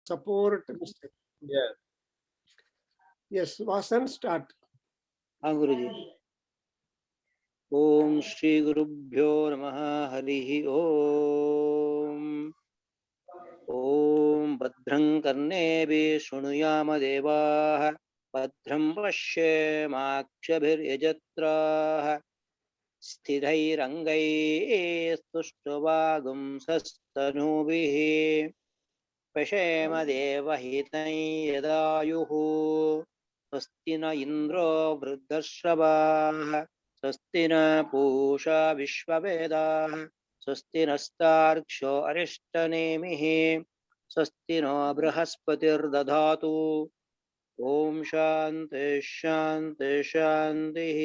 support mistake. Yeah. Yes, Vasan, start. हाँ गुरुजी। ओम श्री गुरुभ्यो नमः। हरिः ओम। ओम भद्रं कर्णेभिः शृणुयाम देवाः, भद्रं पश्येमाक्षभिर्यजत्राः, स्थिरैरङ्गैस्तुष्टुवागुंसस्तनूभिः, पश्येम देवहितं यदायुः। स्वस्ति न इन्द्रो वृद्धश्रवाः, स्वस्ति न पूषा विश्ववेदाः, स्वस्ति नस्तार्क्ष्यो अरिष्टनेमिः, स्वस्ति नो बृहस्पतिर्दधातु। ओम शांति शांति शांतिः।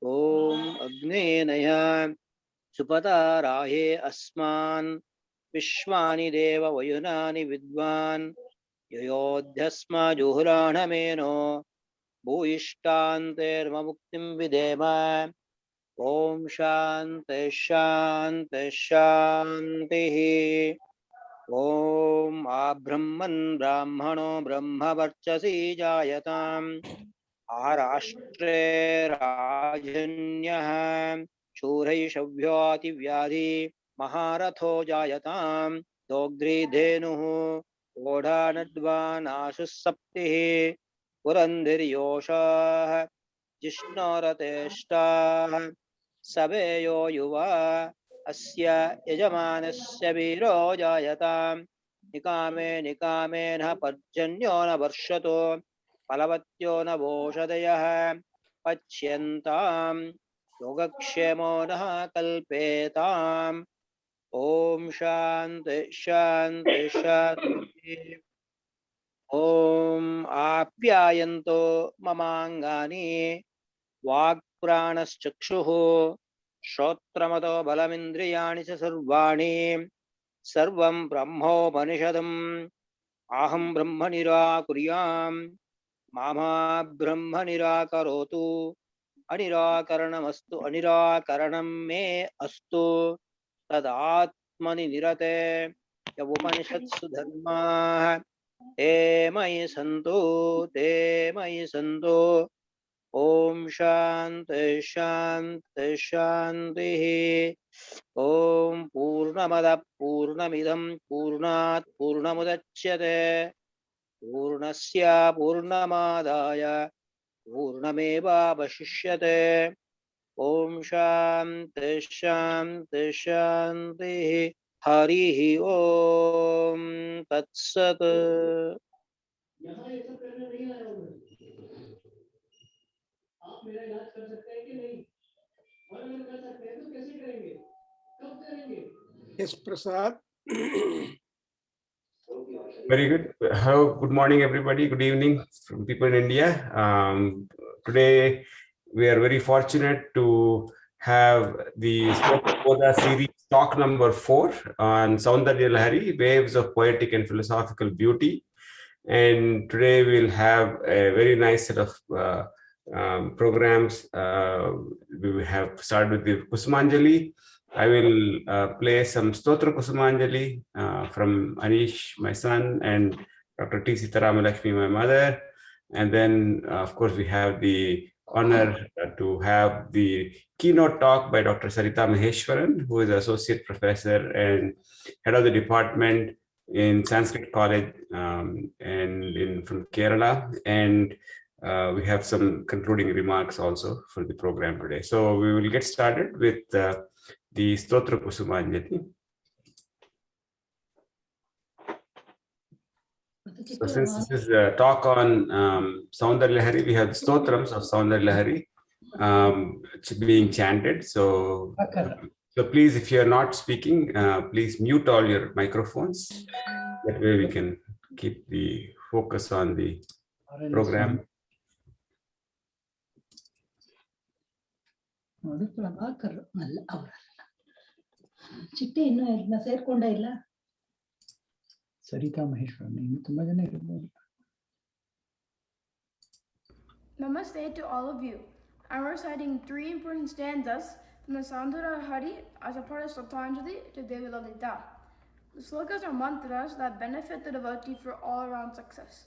ओम अग्नेनय सुपताराहे अस्मान् विश्वानि देव वयुनानि विद्वान्, योऽध्यस्मा जुहुराणमेनो भूयिष्ठान्तेर्ममुक्तिं विधेम। ओम शांति शांति शांतिः। ओम आब्रह्मन् ब्राह्मणो ब्रह्मवर्चसी जायताम्, आराष्ट्रे राजन्यः शूरैषव्यातिव्याधि महारथो जायताम्, दोग्ध्री धेनुः ओढानड्वानाशुः सप्तिः, पुरन्धिर्योषाः जिष्णोरतेष्टाः, सवेयो युवा अस्य यजमानस्य वीरो जायताम्, निकामे निकामे न पर्जन्यो न वर्षतो, फलवत्यो न वोषधयः पच्यन्ताम्, योगक्षेमो नः कल्पेताम्। ओम शांति शांति शांति। ओम आप्यायन्तो ममाङ्गानि वाक्प्राणश्चक्षुः, श्रोत्रमतो बलमिन्द्रियाणि च सर्वाणि, सर्वं ब्रह्मोपनिषदम्। अहं ब्रह्म निराकुर्याम्, मामा ब्रह्म निराकरोतु। अनिराकरणमस्तु अनिराकरणं मे अस्तु, तदात्मनि निरते य उपनिषत्सु धर्माः, ते मयि सन्तु ते मयि सन्तु। ओम शांति शांति शांतिः। ओम पूर्णमदः पूर्णमिदं पूर्णात् पूर्णमुदच्यते, पूर्णस्य पूर्णमादाय पूर्णमेवावशिष्यते। ओम शांति शांति शांतिः। हरिः ओम तत्सत्। आप मेरा इलाज कर सकते हैं कि नहीं, और अगर कर सकते हैं तो कैसे करेंगे, कब करेंगे? Yes, Prasad. Very good. Hello, good morning, everybody. Good evening from people in India. Today, we are very fortunate to have the Boda series talk number 4 on Saundarya Lahari, Waves of Poetic and Philosophical Beauty. And today we'll have a very nice set of programs. We will have started with the Kusumanjali. I will play some Stotra Kusumanjali from Anish, my son, and Dr. T. Sitaramalakshmi, my mother. And then, of course, we have the honor to have the keynote talk by Dr. Sarita Maheshwaran, who is Associate Professor and Head of the Department in Sanskrit College and from Kerala. And we have some concluding remarks also for the program today. So we will get started with the Stotra Kusumanjali. So since this is a talk on Saundarya Lahari, we have the Stotrams of Saundarya Lahari being chanted. So please, if you are not speaking, please mute all your microphones. That way we can keep the focus on the program. ಚಿಟ್ಟೆ ಇನ್ನೂ ಸೇರ್ಕೊಂಡೇ ಇಲ್ಲ. ಸರಿತಾ ಮಹೇಶ್ವರನ್ ಇನ್ನು ತುಂಬಾ ಜನ ಇರಬಹುದು. Namaste to all of you. I'm reciting 3 important stanzas from the Saundarya Lahari as a part of Swatanjali to Devi Lalita. The slokas are mantras that benefit the devotee for all-around success.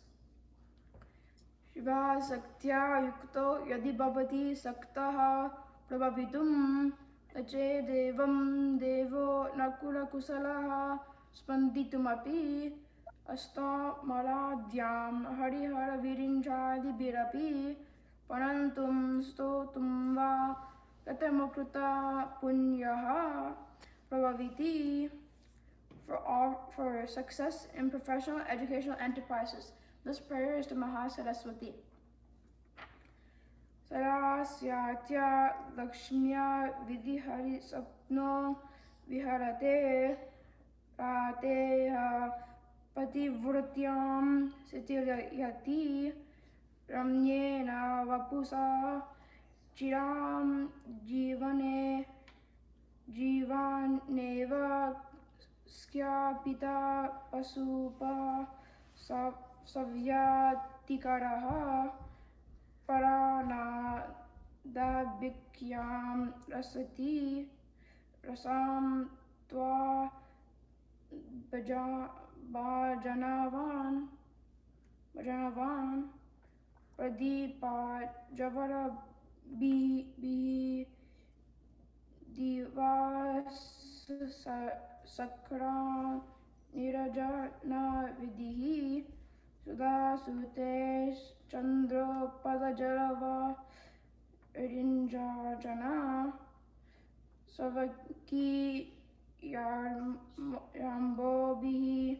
Shiva Saktya Yukto Yadi Bhavati Saktaha Prabhavitum Ache Devam Devo Nakula Kusalaha Spanditumapi Asta Maladhyam Harihara Virinjadi Birapi Panantum Stotum Va Katamukruta Punyaha Prabhaviti for success in professional educational enterprises. This prayer is to Mahasaraswati. Sarasya Lakshmya Vidhihari Sapno Viharate Rateha Pativrutyam Sitilayati Ramyena Vapusa Chiram Jivaneva Skyapita Pasupa Savyatikaraha Paranadabikyam Rasati Rasam Tva Bhajanavan Pradipa Javara Bi Divas Sakra Nirajana Vidhi Sudha Sutesh Chandra Padajalava Rinjajana Savaki Yambo Bihi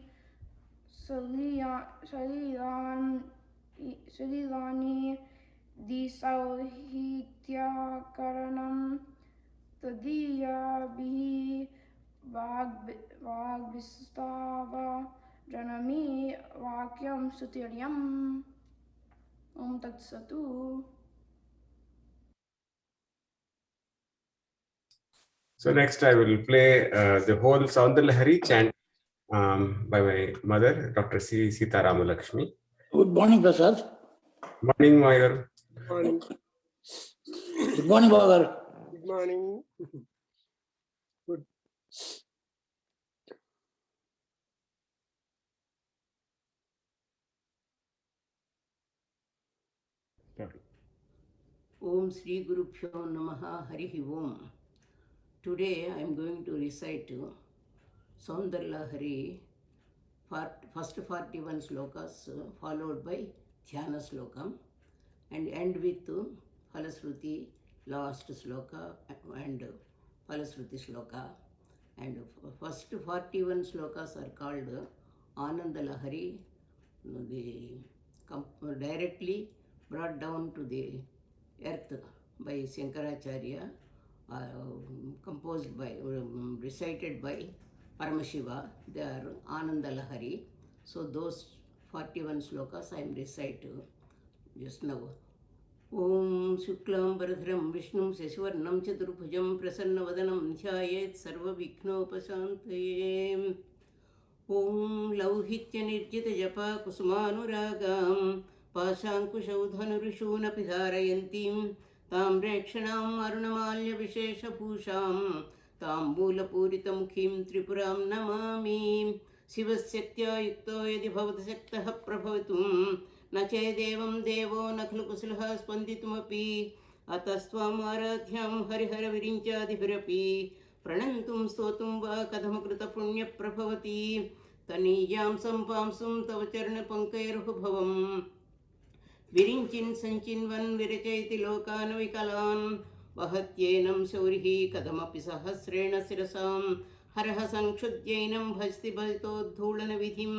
Salilani Disauhitya Karanam Tadiya Bihi Vagbistava Janami Vakyam Sutiryam Om Tat Satu. So next I will play the whole Saundarlahari chant by my mother, Dr. C. Sita Ramalakshmi. Good morning, Prasad. Morning, Mayur. Morning. Good morning, Bhagar. Good morning. Good. Om Sri Gurubhyo Namaha Harihi Om. Today I am going to recite Saundarlahari, first 41 slokas followed by Dhyana slokam and end with Phalasruti, last sloka and Phalasruti sloka. And first 41 slokas are called Anandalahari, directly brought down to the earth by Shankaracharya, composed by, recited by Paramashiva. They are Anandalahari. So those 41 slokas I am reciting just now. Om Shuklam Varadharam Vishnum Sesivarnam Chaturbhujam Prasannavadanam Dhyayet Sarva Vikhnopashantaye. Om Lauhitya Nirjita Japa Kusumanuragam Pashankushaudhanurishuna Pidharayantim Tam Rekshanam Arunamalya Vishesha Bhusham Tambula Puritamkhim Tripuram Namami Sivasyatya Yukto Yadi Bhavata Saktaha Prabhavatum Nache Devam Devo Nakhlu Kusulha Spanditumapi Atasvam Aradhyam Harihara Virinchadivirapi Pranantum Stotum Va Kadhamakrita Punya Prabhavati Taniyam Sampamsum Tavacharna Pankairuhu Bhavam Virinchin Sanchinvan Virachaiti Lokana Vikalan Vahatyenam Saurihi Kadamapi Sahasrena Sirasam Haraha Sankshudyainam Bhasti Bhajito Dhulana Vidhim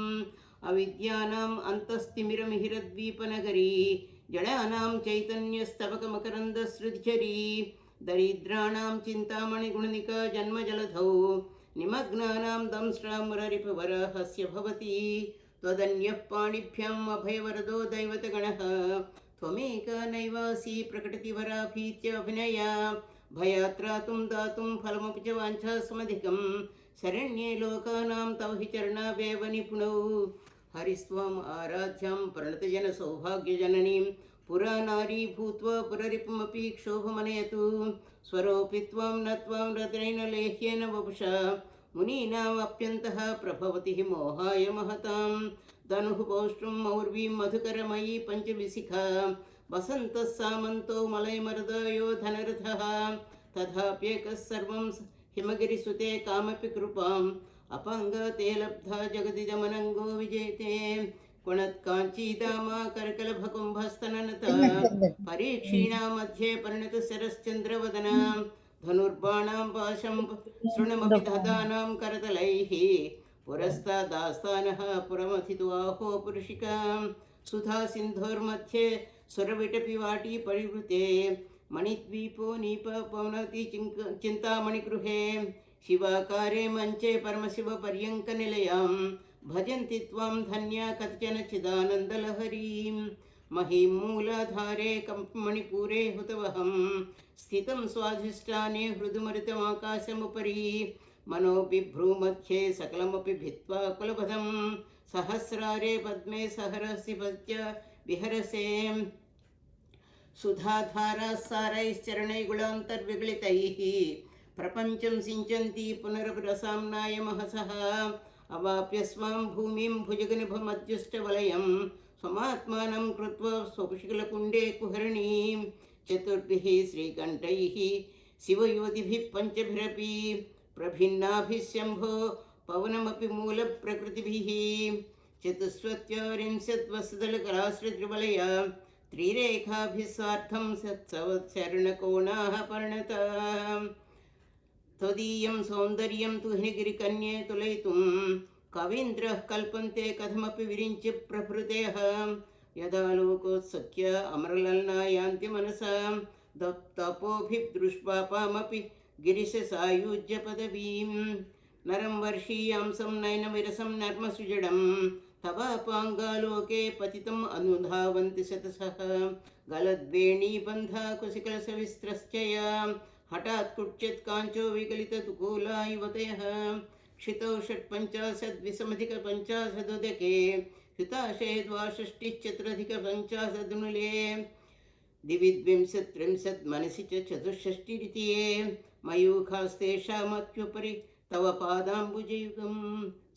Avidyanam Antastimiramirad-Vipanagari Jadanam Chaitanya-Stavaka-Makaranda Sridhari Daridranam Chintamani Gunanika Janma Jaladhau Nimagnanam Damsra Muraripavara Hasya Bhavati Tadanyah Panibhyam Abhayavarado Daivataganaha Tvameka Naivasi Prakatati Varabhitya Abhinaya Bhayatratum Datum Phalamapicha Vancha Samadhikam Saranye Lokanam Tavhi Charna Vevani Punau Hariswam Aradhyam Pranatayana Saubhagya Jananim Puranari Bhutva Puraripumapi Kshobhamanayatu Swaropitvam Natvam Radraina Lehyena Vapusha मुनीनामप्यन्तः प्रभवति मोहाय महतां धनुः पौष्ट्रं मौर्वीं मधुकरमयी पञ्चविशिखा वसन्तः सामन्तो मलयमर्दयो धनरथः तथाप्येकः सर्वं हिमगिरिसुते कामपि कृपाम् अपाङ्गते लब्धा जगदिदमनङ्गो विजेते कुणत्काञ्चीदामा करकलभकुम्भस्तननता परीक्षीणा मध्ये परिणतशरश्चन्द्रवदना धनुर्बाणां पाशं शृणमपि दधानां करतलैः पुरस्तादास्तानः पुरमथित्वाहो पुरुषिकां सुधा सिन्धोर्मध्ये सुरविटपिवाटी परिवृते मणिद्वीपो नीपपवनति चिन्तामणिगृहे शिवाकारे मञ्चे परमशिवपर्यङ्कनिलयां भजन्ति त्वां धन्या कतिचन चिदानन्दलहरीं महीं मूलाधारे मणिपुरे हुतवहं स्थितं स्वाधिष्ठाने हृदुमरुतमाकाशमुपरि मनोबिभ्रूमध्ये सकलमपि भित्त्वा कुलपथं सहस्रारे पद्मे सहरसि भज्य विहरसे सुधाधारासारैश्चरणैर्गुणान्तर्विगलितैः प्रपञ्चं सिञ्चन्ति पुनरपरसाम्नाय महसः अवाप्य स्वां भूमिं भुजगनिभमध्युष्टवलयं स्वमात्मानं कृत्वा स्वकुशिकलकुण्डे कुहरणीं चतुर्भिः श्रीकण्ठैः शिवयुवतिभिः पञ्चभिरपि प्रभिन्नाभिः शम्भो पवनमपि मूलप्रकृतिभिः चतुष्वत्यारिंशद्वसदलकलाश्रित्रिवलया त्रिरेखाभिः सार्धं सत्सवत्सरणकोणाः पर्णता त्वदीयं सौन्दर्यं तु हिमगिरिकन्ये तुलयितुं कवीन्द्रः कल्पन्ते कथमपि विरिञ्चि प्रभृतयः यदा लोकोत्सख्य अमरललना यान्ति मनसा तपोभिर्दृष्ट्वापामपि गिरिशसायुज्यपदवीं नरं वर्षीयांसं नयनविरसं नर्मसुजडं तवापाङ्गालोके पतितम् अनुधावन्ति शतशः गलद्वेणीबन्धा कुशिकलसविस्त्रश्चया हठात् कुट्चित् काञ्चो विकलितदुकूला युवतयः क्षितौ 55,विषमधिकपञ्चाशदुदके हुताशे 62,चतुरधिकपञ्चाशदनुले दिविद्विंशत्रिंशत् मनसि च 64 मयूखास्तेषामत्युपरि तव पादाम्बुजयुगं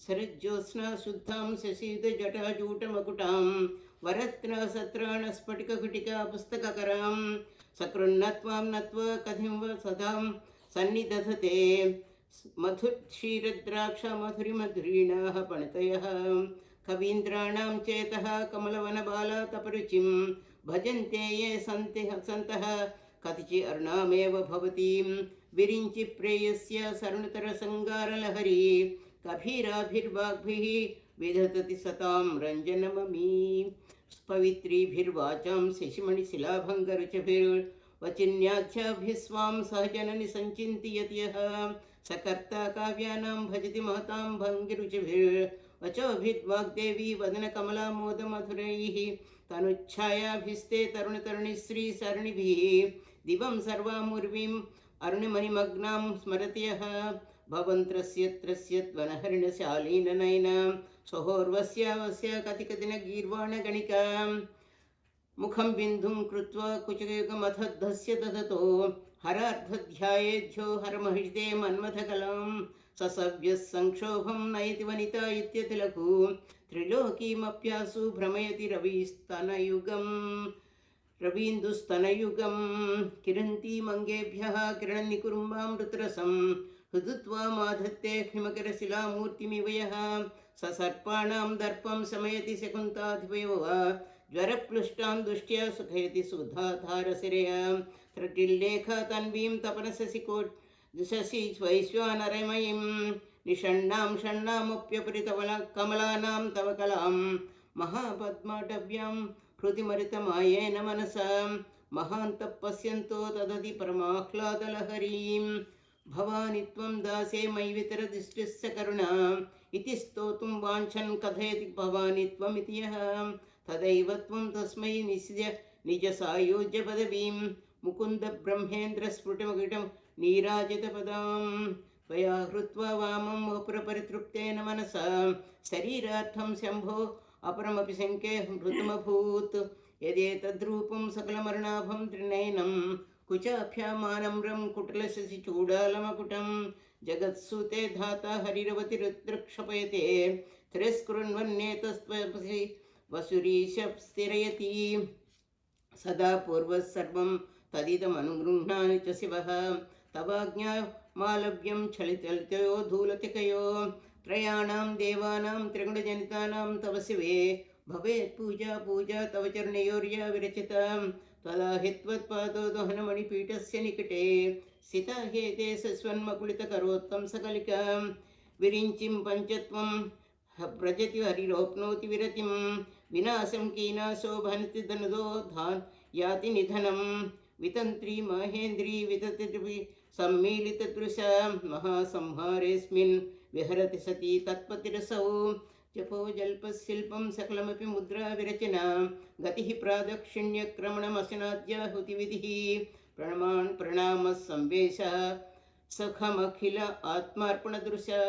शरज्योत्स्ना शुद्धां शशीदजटाजूटमकुटां वरत्नसत्राणस्फटिककुटिका पुस्तककरां सकृन्नत्वां नत्वा कथिं व सदां सन्निदधते मधुक्षीरद्राक्षमधुरिमधुरीणाः पणतयः कवीन्द्राणां चेतः कमलवनबाला तपरुचिं भजन्ते ये सन्तः कतिचि अर्णामेव भवतीं विरिञ्चि प्रेयस्य सरणुतरसङ्गारलहरी कभीराभिर्वाग्भिः विधतति सतां रञ्जनममी पवित्रीभिर्वाचां शशिमणिशिलाभङ्गरुचिभिर्वचिन्याध्याभिः सहजननि सञ्चिन्तयति यः सकर्ता काव्यानां भजति महतां भङ्गिरुचिभिर्वचोभिद्वाग्देवी वदनकमलामोदमधुरैः तनुच्छायाभिस्ते तरुणतरुणिश्रीसरणिभिः दिवं सर्वामुर्वीम् अरुणिमणिमग्नां स्मरति यः भवन्त्रस्य त्वनहरिणशालीननयनां सहोर्वस्यावस्य कतिकदिनगीर्वाणगणिकां मुखं बिन्दुं कृत्वा कुचयुगमथद्धस्य ददतो हरार्धध्यायेभ्यो हरमहिषिते मन्मथकलां ससव्यः संक्षोभं नयति वनिता इत्यतिलघु त्रिलोकीमप्यासु भ्रमयति रवीन्दुस्तनयुगं किरन्तीमङ्गेभ्यः किरणनिकुरुम्बामृतरसं हृदुत्वा माधत्ते हिमकरशिलामूर्तिमिव यः ससर्पाणां दर्पं शमयति शकुन्ताधिपयो वा ज्वरप्लुष्टां दुष्ट्या सुखयति सुधाधारसिरया त्रिटिल्लेखा तन्वीं तपनशशि वैश्वानरमयीं निषण्णां षण्णामप्यपरितवकमलानां तव कलां महापद्माटव्यां हृदिमरितमायेन मनसा महान्तः पश्यन्तो तदति परमाह्लादलहरीं भवानि त्वं दासे मयि वितरदृष्टिस्य करुणा इति स्तोतुं वाञ्छन् कथयति भवानि त्वमिति यः तदैव त्वं तस्मै निजसायोज्यपदवीं मुकुन्दब्रह्मेन्द्रस्फुटमकुटं नीराजितपदां त्वया हृत्वा वामं वपुरपरितृप्तेन मनसा शरीरार्थं शम्भो अपरमपि शङ्के हृतमभूत् यदेतद्रूपं सकलमरुणाभं त्रिनयनं कुचाभ्यामानम्रं कुटलशशि चूडालमकुटं जगत्सुते धाता हरिरवति रुद्रक्षपयते तिरस्कुर्वन्नेतस्त्वपि वसुरीश स्थिरयति सदा पूर्वः सर्वं तदिदमनुगृह्णाति च शिवः तवाज्ञामालव्यं चलितयो धूलतिकयो त्रयाणां देवानां त्रिगुणजनितानां तव शिवे भवेत् पूजा पूजा तव चरणयोर्या विरचिता तदा हि त्वत्पादो दहनमणिपीठस्य निकटे स्थिता हेते सस्वन्मकुलितकरोत्तं सकलिकां विरिञ्चिं पञ्चत्वं व्रजति हरिरोप्नोति विरतिं विनाशं कीनाशो भनति धनुदो धान् याति निधनं वितन्त्री महेन्द्री विततिर्वि सम्मीलितदृशा महासंहारेऽस्मिन् विहरति सती तत्पतिरसौ जपो जल्पशिल्पं सकलमपि मुद्रा विरचना गतिः प्रादक्षिण्यक्रमणमशनाद्याहुतिविधिः प्रणामः संवेशः सखमखिल आत्मार्पणदृशा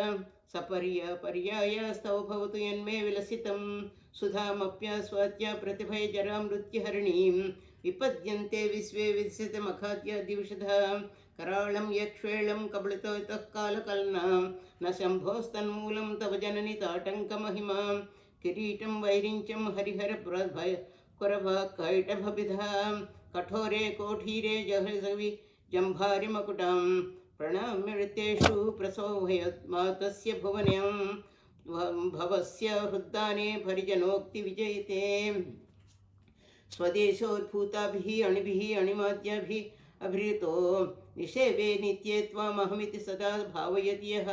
सपर्यायस्तव भवतु यन्मे विलसितं सुधामप्यास्वाद्य प्रतिभय जरामृत्युहरिणीं विपद्यन्ते विश्वे विदिशितमखाद्य दिविषधा कराळं यक्ष्वेळं कबलितः कालकलना न शम्भोस्तन्मूलं तव जननि ताटङ्कमहिमा किरीटं वैरिञ्चं हरिहर कैटभभिधा कठोरे कोठीरे जहसवि जम्भारिमकुटां प्रणाम्यृतेषु प्रसोभयत्मातस्य भुवनं भवस्य हृद्दाने परिजनोक्तिविजयते स्वदेशोद्भूताभिः अणिभिः अणिमाद्याभिः अभिरितो निषेवे नित्ये त्वामहमिति सदा भावयति यः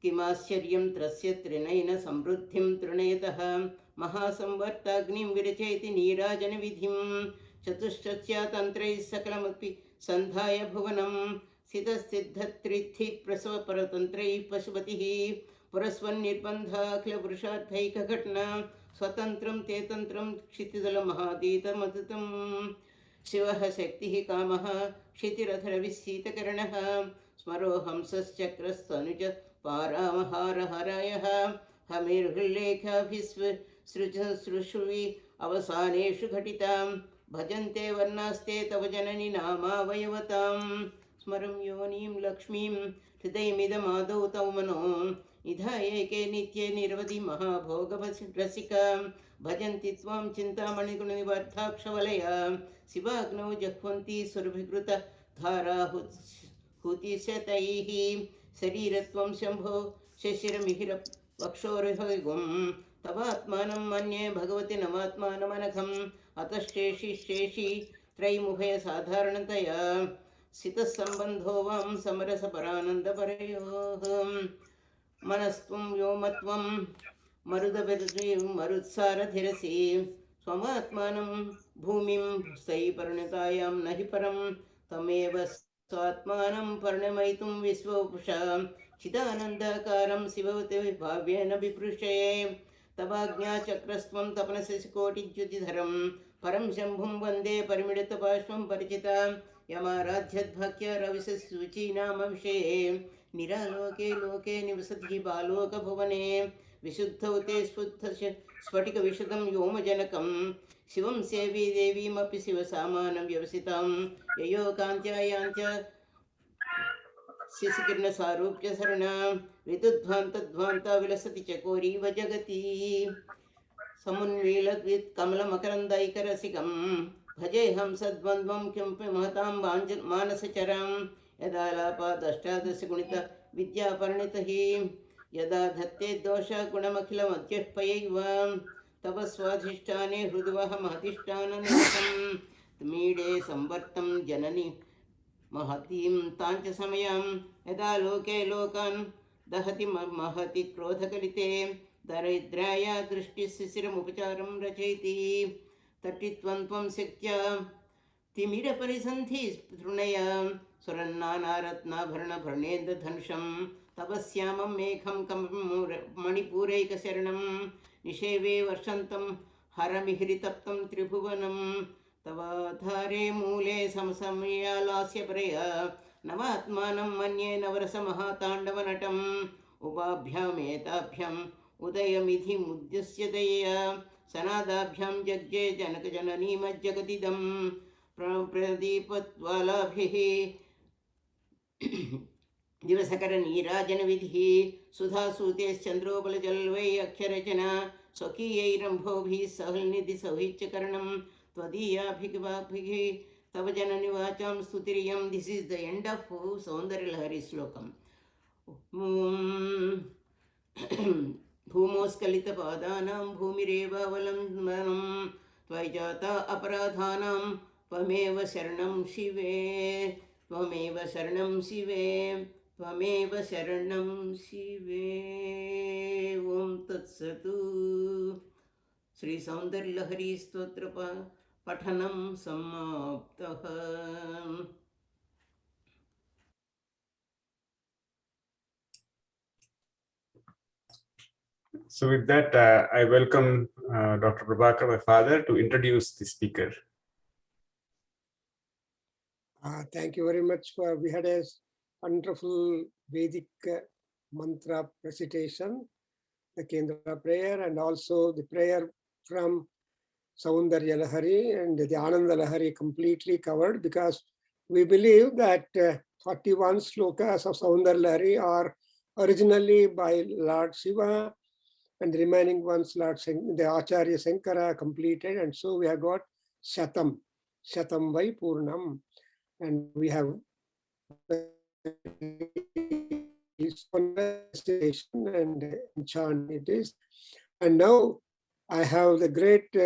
किमाश्चर्यं त्रस्य त्रिनयन समृद्धिं तृणयतः महासंवर्ताग्निं विरचयति नीराजनविधिं चतुष्टस्यातन्त्रैः सकलमपि सन्धाय भुवनं स्थितस्थिद्धत्रिथिः प्रसवपरतन्त्रैः पशुपतिः पुरस्वन्निर्बन्धाखिलपुरुषार्थैकघटना स्वतन्त्रं ते तन्त्रं क्षितिदलमहातीतमतुतं शिवः शक्तिः कामः क्षितिरथरविशीतकरणः स्मरो हंसश्चक्रस्तनुज पारामहारहरायः हमिर्हृल्लेखाभिसृजुषुवि अवसानेषु घटितां भजन्ते वर्णास्ते तव जननि नामावयवतां स्मरं योनिं लक्ष्मीं हृदयमिदमादौ तव मनो इधायैके नित्ये निरवधि महाभोगरसिका भजन्ति त्वां चिन्तामणिगुणनिवर्धाक्षवलया शिवाग्नौ जह्वन्ति सुरभिकृत धाराहुतिशतैः शरीरत्वं शम्भो शशिरमिहिर वक्षोरुहगुं तवात्मानं मन्ये भगवति नमात्मानमनघम् अतश्चेषि शेषि त्रैमुभय साधारणतया स्थितसम्बन्धो वां समरसपरानन्दपरयोः मनस्त्वं व्योमत्वं मरुत्सारधिरसि स्वमात्मानं भूमिं स्थयि परिणतायां न हि परं तमेव स्वात्मानं परिणमयितुं विश्वपुषा चिदानन्दाकारं शिववते भाव्येन विपृष्टे तवाज्ञाचक्रस्त्वं तपनशशिकोटिज्युतिधरं परं शम्भुं वन्दे परिमिडितपार्श्वं परिचितां यमाराध्यद्भक्त्या रविशुचीनामभिषये निरालोके लोके निवसति बालोकभुवने विशुद्धौ ते स्फटिकविशदं व्योमजनकं शिवं सेवी देवीमपि शिवसामानं व्यवसितां ययो कान्त्यायान्त्य शिशिकिरणसारूप्य शरणा विदुध्वान्तध्वान्ता विलसति चकोरीव जगति समुन्मीलद्वित् कमलमकरन्दैकरसिकं भजेऽहं सद्वन्द्वं किमपि महतां मानसचरां यदा लापादष्टादशगुणित विद्यापरिणितः यदा धत्ते दोषगुणमखिलमध्यपयैव तव स्वाधिष्ठाने हृद्वः महतिष्ठाननिरतं मीडे संवर्तं जननि महतीं ताञ्च समयां यदा लोके लोकान् दहति महति क्रोधकलिते दरिद्राया दृष्टिशिशिरमुपचारं रचयति तट्टित्वं त्वं शक्त्या तिमिरपरिसन्धि तृणया सुरन्नानारत्नाभरणभरणेन्द्रधनुषं तपस्यामं मेघं मणिपूरैकशरणं निषेवे वर्षन्तं हरमिहिरितप्तं त्रिभुवनं तवाधारे मूले समसमयालास्यपरया नवात्मानं मन्ये नवरसमहाताण्डवनटम् उभाभ्यामेताभ्याम् उदयमिधिमुद्दिश्य दयया सनादाभ्यां जग्जे जनकजननीमज्जगदिदं प्रदीपत्वालाभिः दिवसकरनीराजनविधिः सुधासूतेश्चन्द्रोपलजल्वै अक्षरचना स्वकीयैरम्भोभिः सहल्निधिसौहित्यकरणं त्वदीयाभिः तव जननिवाचां स्तुतिरियं. This is the end of Saundaryalahari श्लोकम्. भूमोस्खलितपादानां भूमिरेवावलम्बनं त्वयि जाता अपराधानां त्वमेव शरणं शिवे त्वमेव शरणं शिवे त्वमेव शरणं शिवे. ॐ तत्सत्. श्री सौन्दर्यलहरी स्तोत्र पठनं समाप्तः. So with that, I welcome Dr. Prabhakar, my father, to introduce the speaker. Thank you very much. We had a wonderful Vedic mantra recitation, the Kendra prayer, and also the prayer from Saundarya Lahari and the Ananda Lahari completely covered, because we believe that 41 slokas of Saundarya Lahari are originally by Lord Shiva, and the remaining ones the Acharya Sankara completed, and so we have got Shatam Vai Purnam, and we have and chant it is. And now I have the great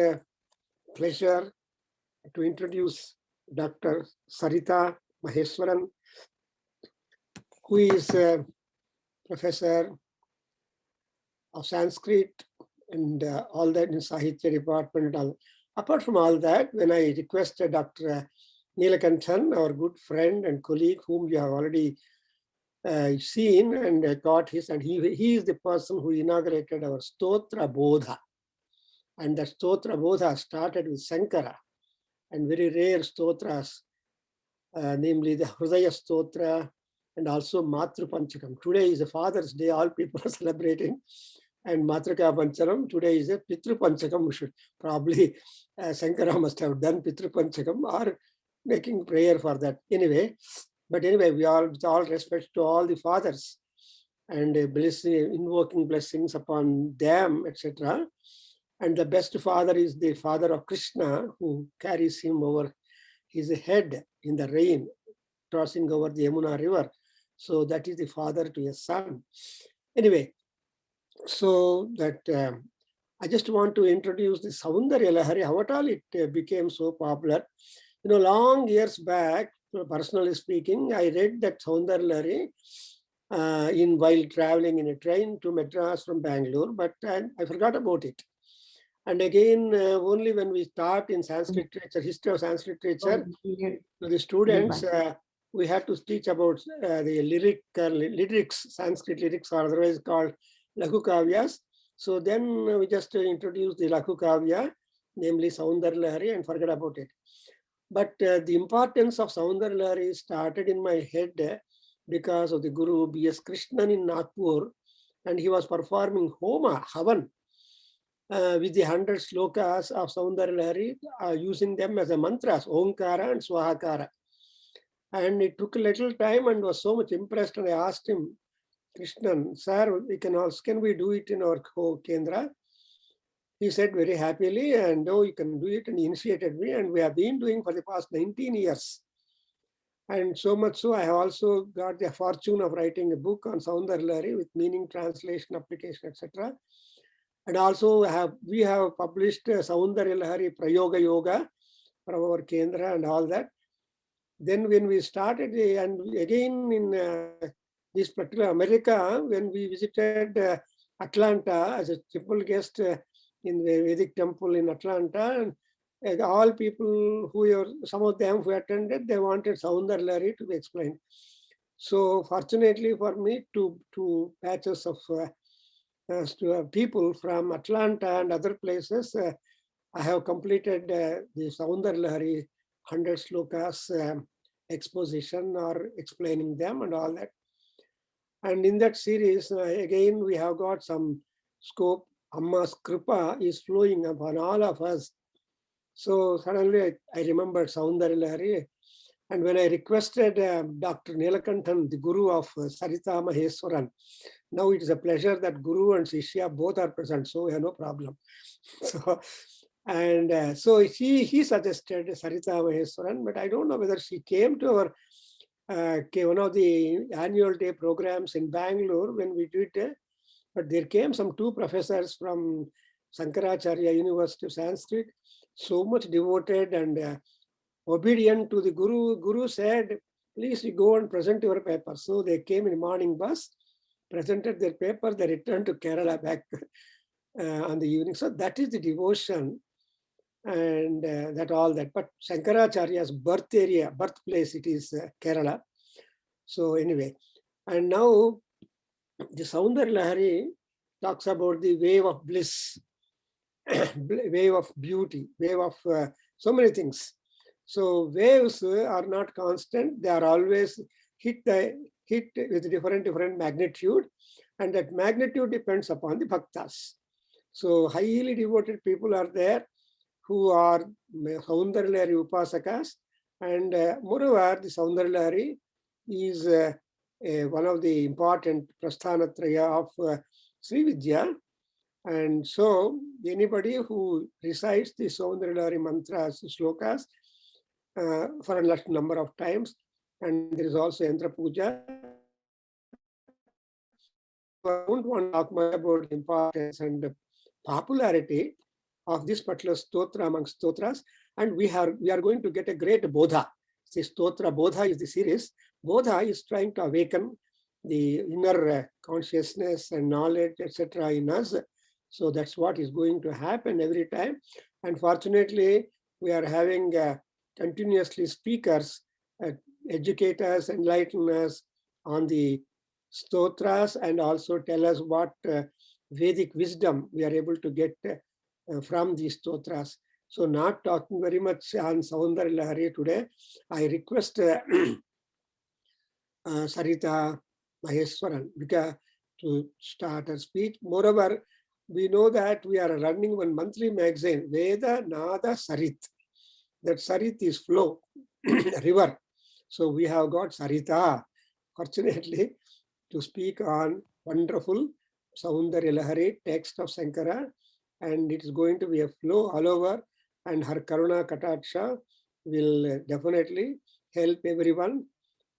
pleasure to introduce Dr. Sarita Maheswaran, who is a professor of Sanskrit and all that in Sahitya department. Apart from all that, when I requested Dr. Neelakanthan, our good friend and colleague, whom you have already seen and got his, and he is the person who inaugurated our Stotra Bodha. And the Stotra Bodha started with Sankara and very rare stotras, namely the Hridaya Stotra and also Matru Panchakam. Today is the Father's Day, all people are celebrating. And Matraka Panchakam, today is a Pitru Panchakam. We should probably, Sankara must have done Pitru Panchakam or making prayer for that. Anyway, but anyway, we all, with all respect to all the fathers and invoking blessings upon them, etc. And the best father is the father of Krishna, who carries him over his head in the rain, crossing over the Yamuna river. So that is the father to a son. Anyway, so that I just want to introduce the Saundarya Lahari, how at all it became so popular. You know, long years back, personally speaking, I read that Saundarya Lahari while traveling in a train to Madras from Bangalore, but I forgot about it. And again, only when we start in Sanskrit literature, history of Sanskrit literature, to the students, we had to teach about the lyrics, Sanskrit lyrics, or otherwise called Laghu Kavyas. So then we just introduced the Laghu Kavya, namely Saundarya Lahari, and forget about it. But the importance of Saundarya Lahari started in my head because of the Guru B.S. Krishnan in Nagpur, and he was performing Homa, Havan, with the 100 slokas of Saundarya Lahari, using them as a mantras, Omkara and Swahakara. And it took a little time and was so much impressed, and I asked him, Krishnan, sir, can we do it in our Kendra? He said very happily, and no, you can do it, and he initiated me, and we have been doing for the past 19 years. And so much so, I have also got the fortune of writing a book on Saundarya Lahari with meaning, translation, application, etc. And also we have published Saundarya Lahari Prayoga Yoga from our Kendra and all that. Then when we started, and again in this particular America, when we visited Atlanta as a triple guest in the Vedic temple in Atlanta, and all people some of them who attended, they wanted Saundarya Lahari to be explained. So fortunately for me, two batches of people from Atlanta and other places, I have completed the Saundarya Lahari 100 slokas exposition or explaining them and all that. And in that series, again, we have got some scope. Amma's Kripa is flowing upon all of us. So suddenly I remembered Soundarya Lahari. And when I requested Dr. Nilakanthan, the guru of Sarita Maheswaran, now it is a pleasure that Guru and Shishya both are present, so we have no problem. So, and so he suggested Sarita Maheswaran, but I don't know whether she came to our one of the annual day programs in Bangalore when we did, but there came some two professors from Sankaracharya University of Sanskrit, so much devoted and obedient to the Guru. Guru said, please you go and present your paper. So they came in morning bus, presented their paper, they returned to Kerala back on the evening. So that is the devotion and that all that. But Shankaracharya's birthplace, it is Kerala. So anyway, and now the Soundarya Lahari talks about the wave of bliss, wave of beauty, wave of so many things. So waves are not constant; they are always hit with different magnitude, and that magnitude depends upon the bhaktas. So highly devoted people are there who are Soundarya Lahari Upasakas, and moreover, the Soundarya Lahari is one of the important Prasthanatraya of Sri Vidya. And so anybody who recites the Soundarya Lahari mantras, slokas, for a large number of times, and there is also Yantra Puja. I don't want to talk much about the importance and the popularity of this particular stotra among stotras, and we are going to get a great bodha. See, stotra bodha is the series. Bodha is trying to awaken the inner consciousness and knowledge, etc. in us. So that's what is going to happen every time. And fortunately, we are having continuously speakers, educate us, enlighten us on the stotras, and also tell us what Vedic wisdom we are able to get from these stotras. So not talking very much on Soundarya Lahari today, I request Sarita Maheswaran to start her speech. Moreover, we know that we are running one monthly magazine, Veda Nada Sarit. That Sarit is flow, river. So we have got Sarita, fortunately, to speak on wonderful Soundarya Lahari text of Sankara, and it is going to be a flow all over, and her Karuna Kataksha will definitely help everyone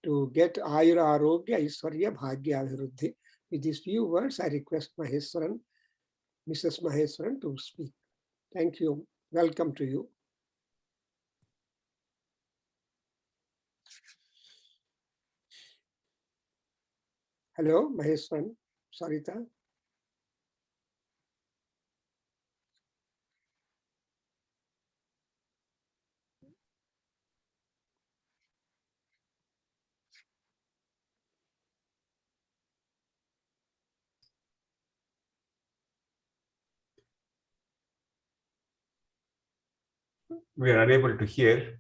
to get Ayura Arogya Aishwarya Bhagya Abhiruddhi. With these few words, I request Maheswaran, Mrs. Maheswaran, to speak. Thank you. Welcome to you. Hello, Maheswaran, Sarita. We are unable to hear.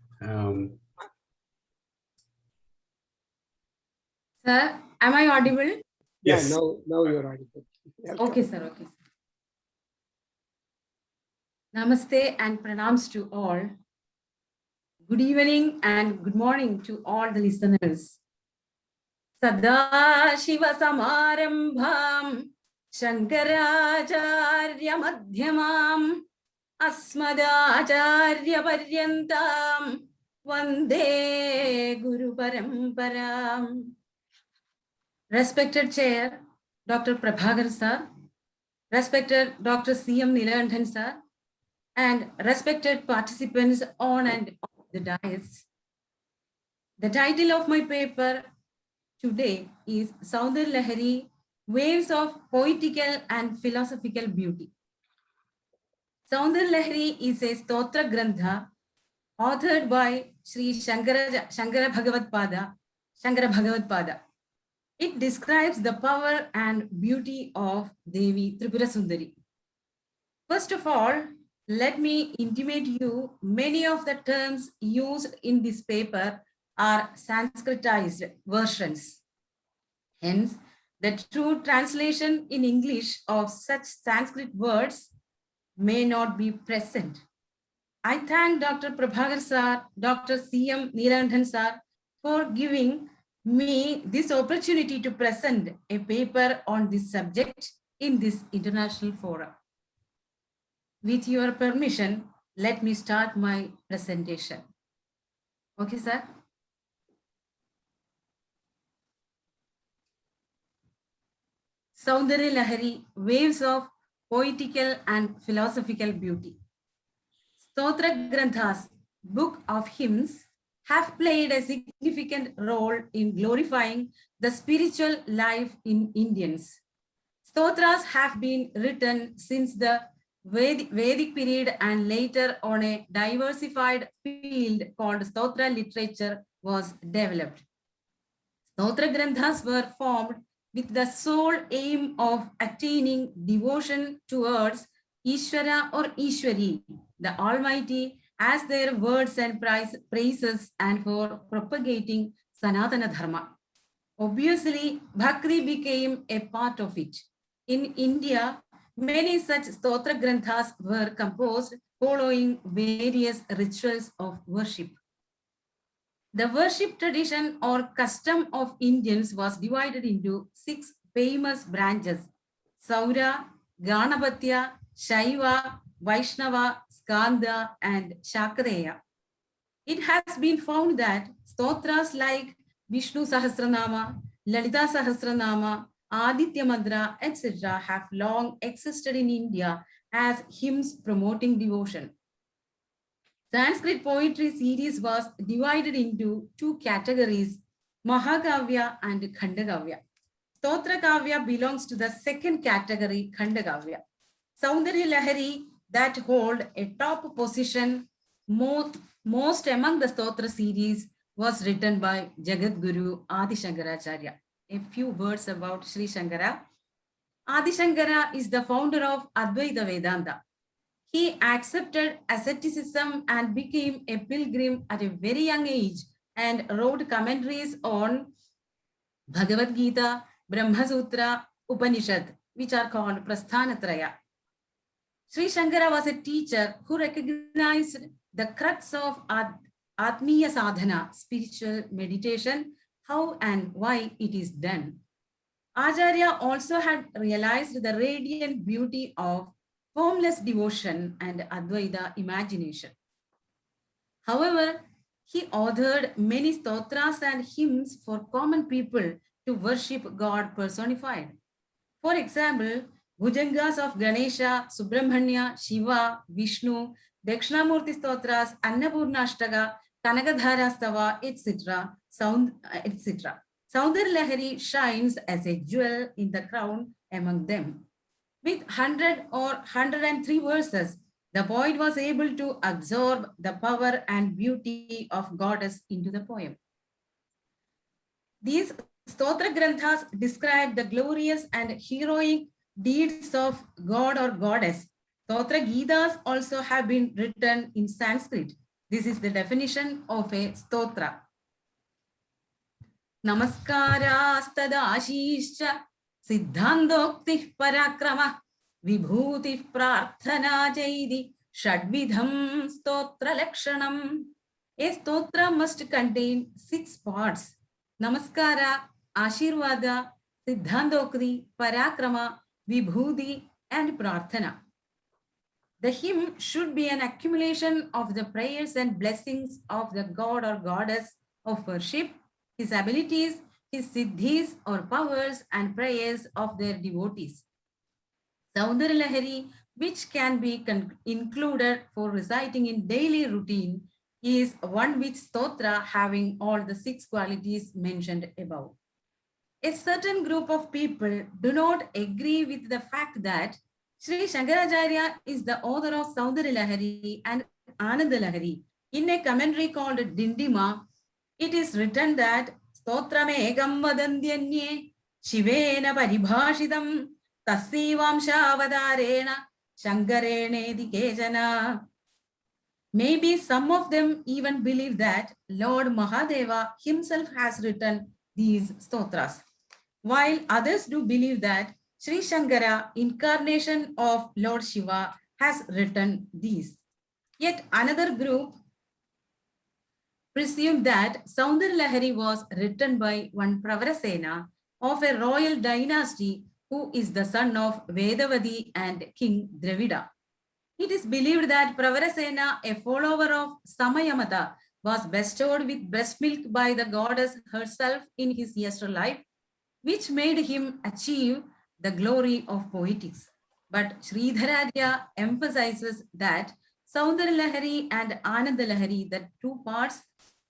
Sir, am I audible? Yes. Yeah, now you're audible. Welcome. Okay, sir. Okay. Namaste and pranams to all. Good evening and good morning to all the listeners. Sada Shiva Samarambham Shankaracharya Madhyamam Asmadacharya Paryantam Vande Guru Paramparam. Respected Chair, Dr. Prabhakar sir, respected Dr. C.M. Nilakanthan sir, and respected participants on and off the dais. The title of my paper today is Soundarya Lahari, Waves of Poetical and Philosophical Beauty. Soundarya Lahari is a stotra grantha authored by Sri Shankara Bhagavad Pada. It describes the power and beauty of Devi Tripura Sundari. First of all, let me intimate you many of the terms used in this paper are Sanskritized versions. Hence, the true translation in English of such Sanskrit words may not be present. I thank Dr. Prabhakar sir, Dr. C.M. Neelanjan sir for giving me this opportunity to present a paper on this subject in this international forum. With your permission, let me start my presentation. Okay, sir? Saundarya Lahari, waves of poetical and philosophical beauty. Stotra Granthas, book of hymns, have played a significant role in glorifying the spiritual life in Indians. Stotras have been written since the Vedic period and later on a diversified field called Stotra literature was developed. Stotra Granthas were formed with the sole aim of attaining devotion towards Ishvara or Ishwari, the Almighty, as their words and praises and for propagating Sanatana Dharma. Obviously, Bhakti became a part of it. In India, many such Stotra Granthas were composed following various rituals of worship. The worship tradition or custom of Indians was divided into 6 famous branches: Saura, Ganapatya, Shaiva, Vaishnava, Skanda, and Shakreya. It has been found that stotras like Vishnu Sahasranama, Lalita Sahasranama, Aditya Madra, etc. have long existed in India as hymns promoting devotion. Sanskrit poetry series was divided into 2 categories, Mahakavya and Khandakavya. Stotra Kavya belongs to the second category, Khandakavya. Saundarya Lahari, that hold a top position most among the Stotra series, was written by Jagat Guru Adi Shankaracharya. A few words about Sri Shankara. Adi Shankara is the founder of Advaita Vedanta. He accepted asceticism and became a pilgrim at a very young age and wrote commentaries on Bhagavad Gita, Brahma Sutra, Upanishad, which are called Prasthanatraya. Sri Shankara was a teacher who recognized the crux of Atmiya Sadhana, spiritual meditation, how and why it is done. Acharya also had realized the radiant beauty of formless devotion and Advaita imagination. However, he authored many stotras and hymns for common people to worship God personified. For example, Bhujangas of Ganesha, Subramanya, Shiva, Vishnu, Dakshinamurti stotras, Annapurna Ashtaka, Kanagadhara Stava, etc. Saundarya Lahari shines as a jewel in the crown among them. With 100 or 103 verses, the poet was able to absorb the power and beauty of goddess into the poem. These Stotra Granthas describe the glorious and heroic deeds of god or goddess. Stotra Gitas also have been written in Sanskrit. This is the definition of a stotra. Namaskara-astada-ashishcha Siddhandokti Parakrama Vibhuti Prarthana Jaidi Shadvidham Stotra Lakshanam. A stotra must contain 6 parts: Namaskara, Ashirvada, Siddhandokti, Parakrama, Vibhuti, and Prarthana. The hymn should be an accumulation of the prayers and blessings of the god or goddess of worship, his abilities, his siddhis or powers, and prayers of their devotees. Saundarya Lahari, which can be included for reciting in daily routine, is one with stotra having all the 6 qualities mentioned above. A certain group of people do not agree with the fact that Sri Shankaracharya is the author of Saundarya Lahari and Ananda Lahari. In a commentary called Dindima, it is written that Stotramekam vadandyanye Shivena paribhashitam Tassivamsha Shankarene Kejana. Maybe some of them even believe that Lord Mahadeva himself has written these stotras, while others do believe that Sri Shankara, incarnation of Lord Shiva, has written these. Yet another group presumed that Saundar Lahari was written by one Pravarasena of a royal dynasty who is the son of Vedavati and King Dravida. It is believed that Pravarasena, a follower of Samayamata, was bestowed with breast milk by the goddess herself in his life, which made him achieve the glory of poetics. But Sridhararya emphasizes that Saundar Lahari and Ananda Lahari, the two parts,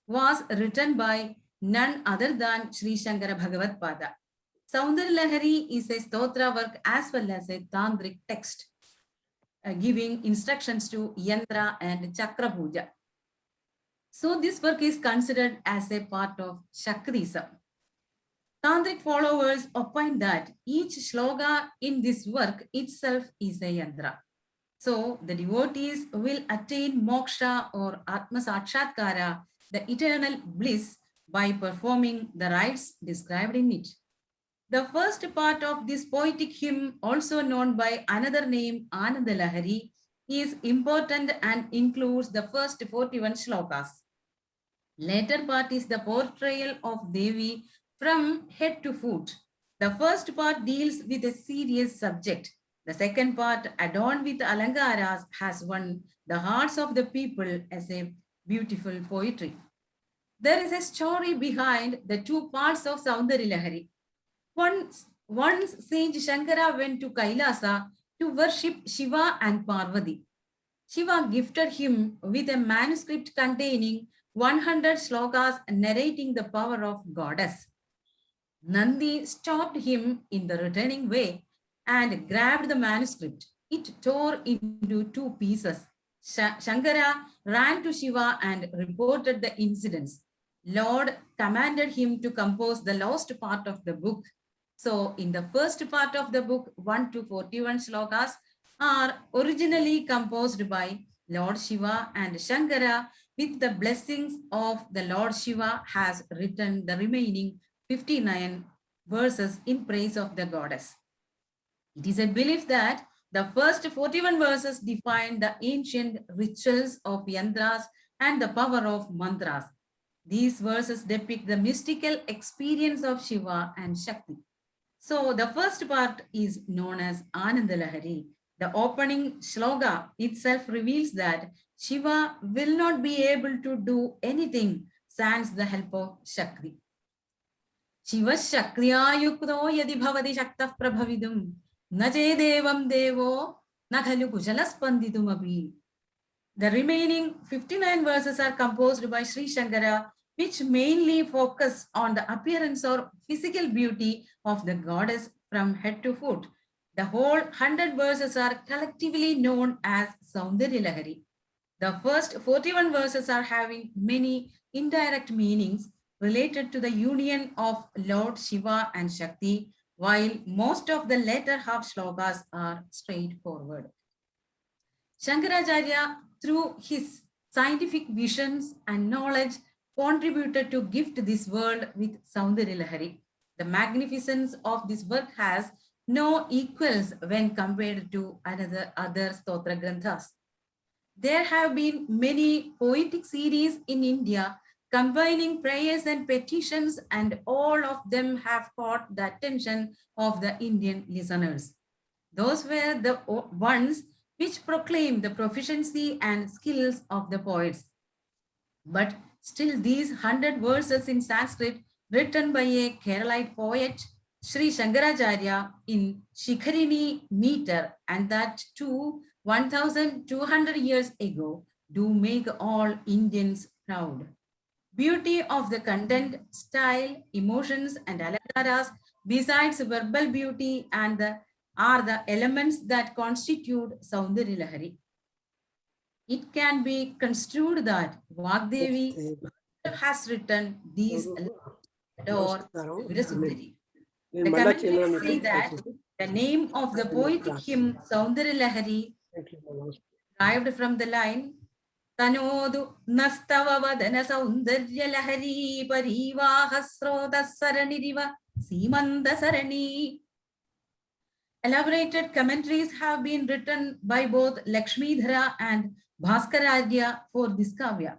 was written by none other than Sri Shankara Bhagavad Pada. Saundar Lahari is a stotra work as well as a tantric text, giving instructions to Yantra and Chakra Puja. So this work is considered as a part of Shaktism. Tantric followers opine that each shloka in this work itself is a yantra. So the devotees will attain moksha or Atma Sakshatkara, the eternal bliss, by performing the rites described in it. The first part of this poetic hymn, also known by another name Ananda Lahari, is important and includes the first 41 shlokas. Later part is the portrayal of Devi from head to foot. The first part deals with a serious subject. The second part, adorned with alangaras, has won the hearts of the people as a beautiful poetry. There is a story behind the two parts of Saundari Lahari. Once Saint Shankara went to Kailasa to worship Shiva and Parvati. Shiva gifted him with a manuscript containing 100 shlokas narrating the power of goddess. Nandi stopped him in the returning way and grabbed the manuscript. It tore into two pieces. Shankara ran to Shiva and reported the incidents. Lord commanded him to compose the lost part of the book. So in the first part of the book, 1 to 41 shlokas are originally composed by Lord Shiva, and Shankara, with the blessings of the Lord Shiva, has written the remaining 59 verses in praise of the goddess. It is a belief that the first 41 verses define the ancient rituals of yantras and the power of mantras. These verses depict the mystical experience of Shiva and Shakti. So the first part is known as Ananda Lahari. The opening shloka itself reveals that Shiva will not be able to do anything sans the help of Shakti. Shiva Shakriya yukto yadi bhavati shaktah prabhavidum na che devam devo na khalu kujalaspanditum abhi. The remaining 59 verses are composed by Sri Shankara, which mainly focus on the appearance or physical beauty of the goddess from head to foot. The whole 100 verses are collectively known as Saundari Lahari. The first 41 verses are having many indirect meanings related to the union of Lord Shiva and Shakti, while most of the later half shlokas are straightforward. Shankaracharya, through his scientific visions and knowledge, contributed to gift this world with Saundari Lahari. The magnificence of this work has no equals when compared to other stotra granthas. There have been many poetic series in India combining prayers and petitions, and all of them have caught the attention of the Indian listeners. Those were the ones which proclaim the proficiency and skills of the poets. But still, these 100 verses in Sanskrit, written by a Keralite poet, Sri Shankaracharya, in Shikharini meter, and that too 1200 years ago, do make all Indians proud. Beauty of the content, style, emotions, and alangaras, besides verbal beauty, are the elements that constitute Saundari Lahari. It can be construed that Vagdevi has written these or Virasundari. The commentators say that the name of the poetic hymn Saundari Lahari derived from the line Tanodu Nastava Vadana Saundarya Lahari Parivaha Srota Saraniriva Simanda Sarani. Elaborated commentaries have been written by both Lakshmidhara and Bhaskararya for this kavya.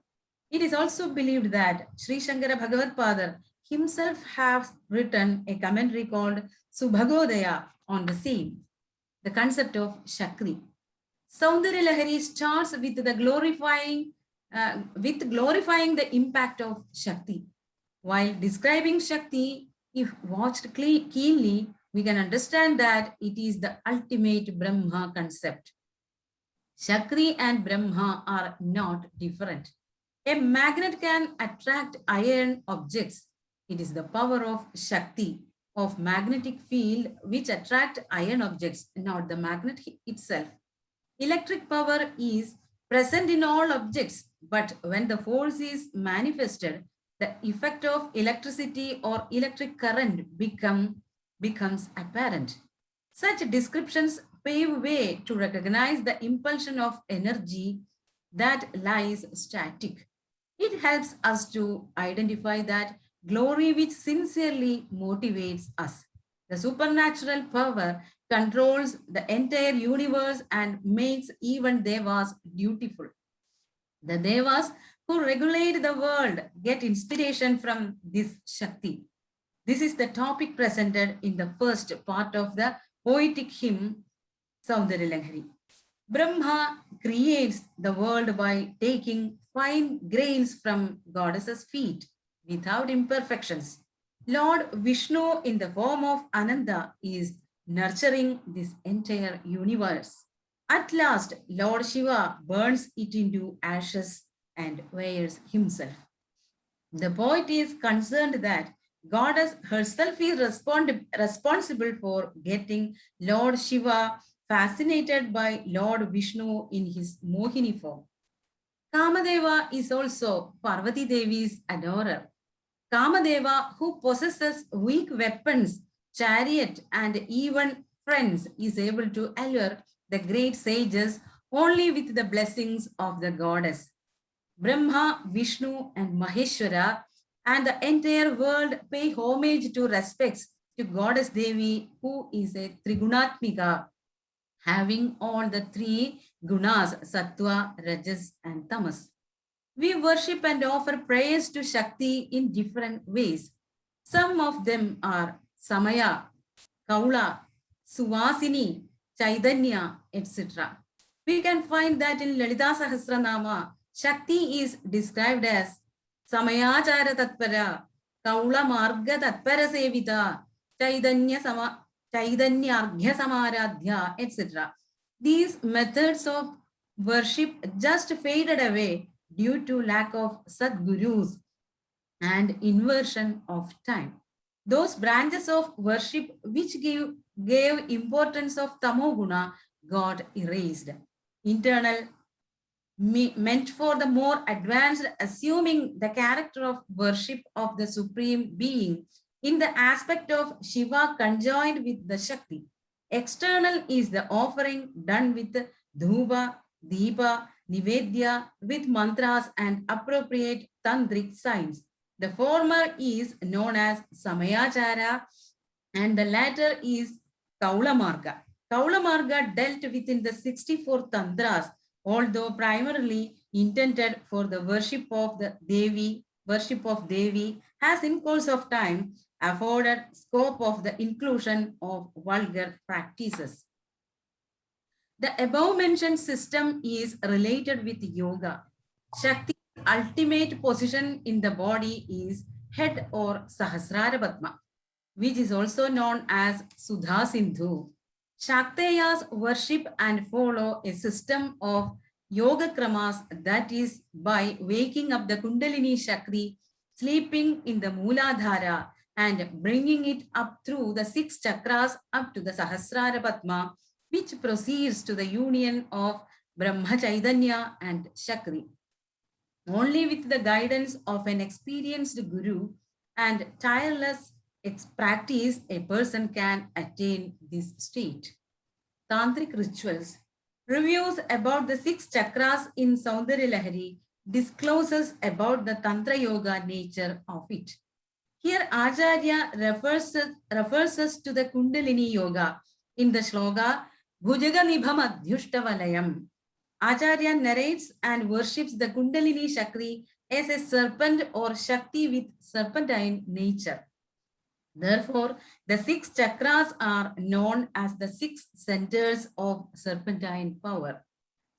It is also believed that Sri Shankara Bhagavad Padar himself has written a commentary called Subhagodaya on the same, the concept of Shakti. Saundarya Lahari starts with the glorifying the impact of Shakti. While describing Shakti, if watched keenly, we can understand that it is the ultimate Brahma concept. Shakti and Brahma are not different. A magnet can attract iron objects. It is the power of Shakti, of magnetic field, which attract iron objects, not the magnet itself. Electric power is present in all objects, but when the force is manifested, the effect of electricity or electric current becomes apparent. Such descriptions pave way to recognize the impulsion of energy that lies static. It helps us to identify that glory which sincerely motivates us. The supernatural power controls the entire universe and makes even Devas dutiful. The Devas who regulate the world get inspiration from this Shakti. This is the topic presented in the first part of the poetic hymn Saundarya Lahari. Brahma creates the world by taking fine grains from goddesses' feet without imperfections. Lord Vishnu in the form of Ananda is nurturing this entire universe. At last, Lord Shiva burns it into ashes and wears himself. The poet is concerned that Goddess herself is responsible for getting Lord Shiva fascinated by Lord Vishnu in his Mohini form. Kamadeva is also Parvati Devi's adorer. Kamadeva, who possesses weak weapons, chariot, and even friends, is able to allure the great sages only with the blessings of the goddess. Brahma, Vishnu, and Maheshwara and the entire world pay homage to respects to Goddess Devi, who is a Trigunatmika, having all the three gunas, Sattva, Rajas, and Tamas. We worship and offer prayers to Shakti in different ways. Some of them are Samaya, Kaula, Suvasini, Chaitanya, etc. We can find that in Lalita Sahasranama, Shakti is described as Samayachara Tatpara, Kaula Marga Tatpara Sevita, Chaitanya Arghya Samaradhya, etc. These methods of worship just faded away due to lack of Sadgurus and inversion of time. Those branches of worship which gave importance of Tamoguna got erased. Internal meant for the more advanced, assuming the character of worship of the Supreme Being in the aspect of Shiva conjoined with the Shakti. External is the offering done with Dhuva, Deepa, Nivedya with mantras and appropriate tantric signs. The former is known as Samayachara and the latter is Kaula Marga. Kaula Marga dealt within the 64 tantras, although primarily intended for the worship of Devi, has in course of time afforded scope of the inclusion of vulgar practices. The above mentioned system is related with yoga. Shakti's ultimate position in the body is head or Sahasrara Padma, which is also known as Sudha Sindhu. Shakteyas worship and follow a system of yoga kramas, that is by waking up the Kundalini Shakti, sleeping in the Mooladhara and bringing it up through the 6 chakras up to the Sahasrara Padma, which proceeds to the union of Brahma Chaitanya and Shakti. Only with the guidance of an experienced guru and tireless practice, a person can attain this state. Tantric rituals. Reviews about the 6 chakras in Saundarya Lahari discloses about the Tantra Yoga nature of it. Here Acharya refers us to the Kundalini Yoga in the shloka Bhujaga Nibham Adhyushta Valayam. Acharya narrates and worships the Kundalini Shakti as a serpent or Shakti with serpentine nature. Therefore, the 6 chakras are known as the 6 centers of serpentine power.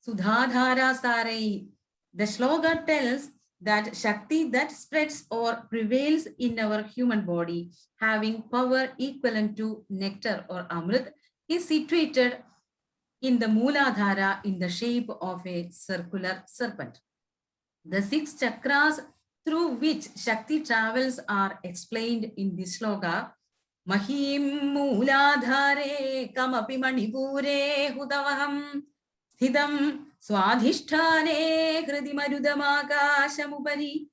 Sudhadhara Sarai. The shloka tells that Shakti that spreads or prevails in our human body, having power equivalent to nectar or amrit, is situated in the Mooladhara in the shape of a circular serpent. The 6 chakras through which Shakti travels are explained in this shloka. Mahim Mooladhare kamapi manipure hudavaham sthidam swadhishthane hridi marudamakashamupari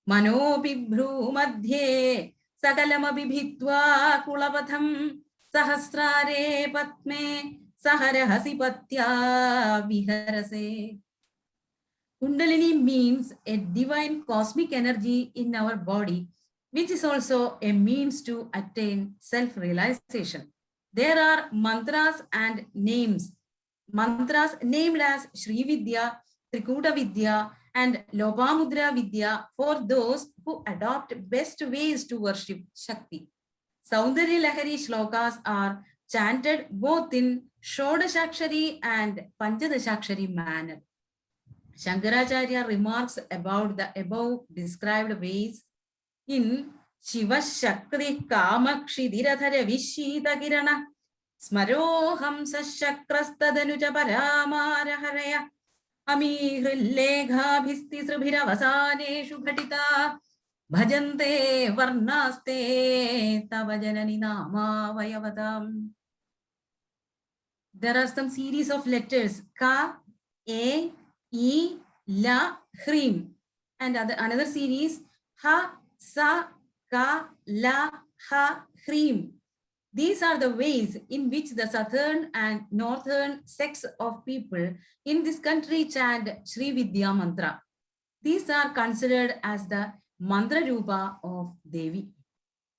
manopi bhru madhye sakalamabhi bhitva kulapatham sahasrare patme saharahasi patya viharase. Kundalini means a divine cosmic energy in our body, which is also a means to attain self-realization. There are mantras and names. Mantras named as Shri Vidya, Trikuta Vidya, and Lopamudra Vidya for those who adopt best ways to worship Shakti. Saundarya Lahari shlokas are chanted both in Shodashakshari and Panchadashakshari manner. Shankaracharya remarks about the above described ways in Shiva Shakri Kamakshidirathara Vishita Kirana Smaroham Sashakrastadanuja Paramaraharaya Amihrillegha Bhisti Subhiravasane Ghatita Bhajante Varnaste Tavajanani Nama Vayavatam. There are some series of letters Ka, A, E, La, Hrim, and another series Ha, Sa, Ka, La, Ha, Hrim. These are the ways in which the southern and northern sects of people in this country chant Shri Vidya mantra. These are considered as the mantra rupa of Devi.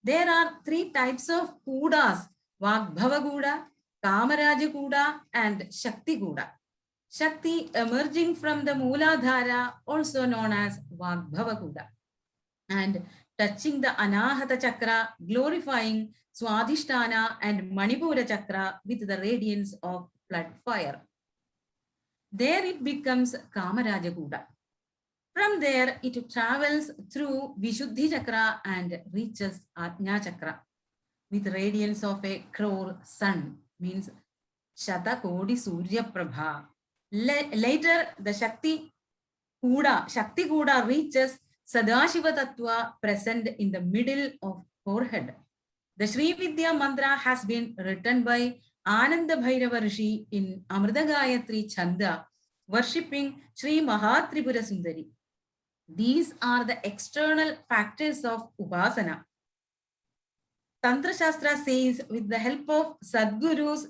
There are 3 types of Kudas: Vagbhava Kuda, Kamaraja Kuda, and Shakti Kuda. Shakti emerging from the Mooladhara, also known as Vagbhava Kuda, and touching the Anahata Chakra, glorifying Swadhisthana and Manipura Chakra with the radiance of flood fire. There it becomes Kamaraja Kuda. From there, it travels through Vishuddhi Chakra and reaches Ajna Chakra with radiance of a crore sun, means Shatakodi Surya Prabha. Later, the Shakti Kuda reaches Sadashiva Tattva present in the middle of forehead. The Shri Vidya mantra has been written by Ananda Bhairava Rishi in Amrita Gayatri Chanda, worshipping Shri Mahatripura Sundari. These are the external factors of Upasana. Tantra Shastra says, with the help of Sadguru's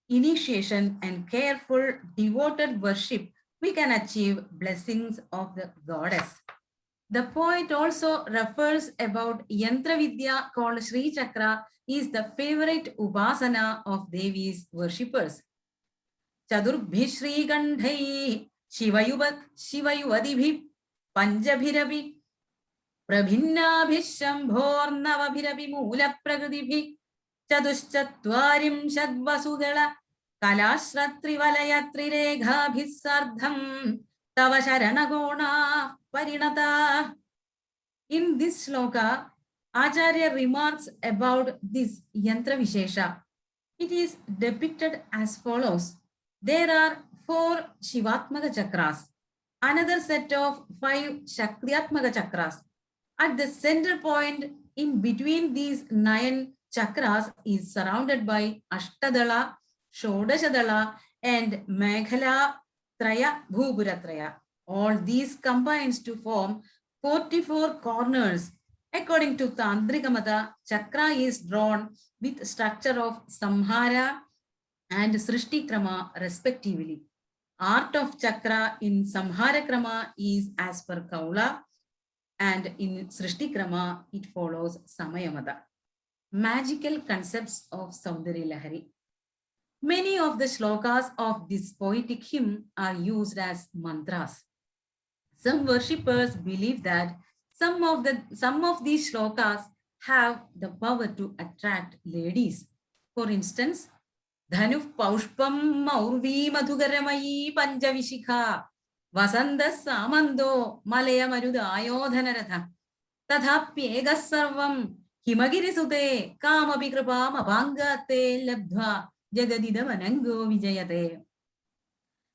initiation and careful devoted worship, we can achieve blessings of the goddess. The poet also refers about Yantra Vidya called Sri Chakra is the favorite Upasana of Devi's worshippers. Chadurbhi Shri Gandhai Shivayuvadibhi Panjabhirabi Prabhinnabhi Shambhornavabhirabi Mula Pragadibhi Chadushchatvarim Shadvasudala Kalashratrivalayatrirenghabhisardham Tava Sharanagona Parinata. In this shloka, Acharya remarks about this Yantra Vishesha. It is depicted as follows. There are 4 Shivatmaka chakras, another set of 5 Shaktiatmaka chakras. At the center point in between these 9 chakras is surrounded by Ashtadala, Shodashadala, and Meghala Traya, Bhupura Traya. All these combines to form 44 corners. According to Tantrika Mata, chakra is drawn with structure of Samhara and Srishti Krama respectively. Art of chakra in Samhara Krama is as per Kaula, and in Srishti Krama it follows Samayamata. Magical concepts of Saundarya Lahari. Many of the shlokas of this poetic hymn are used as mantras. Some worshippers believe that some of these shlokas have the power to attract ladies. For instance, Dhanuh Paushpam Maurvi Madhugaramayi Panjavishikha Vasanda Samando Malaya Marudayo Dhanarata Tathapyegas Sarvam Himagiri Kamapi Kripam Abhangate Labdhva Jagadidam Vijayate.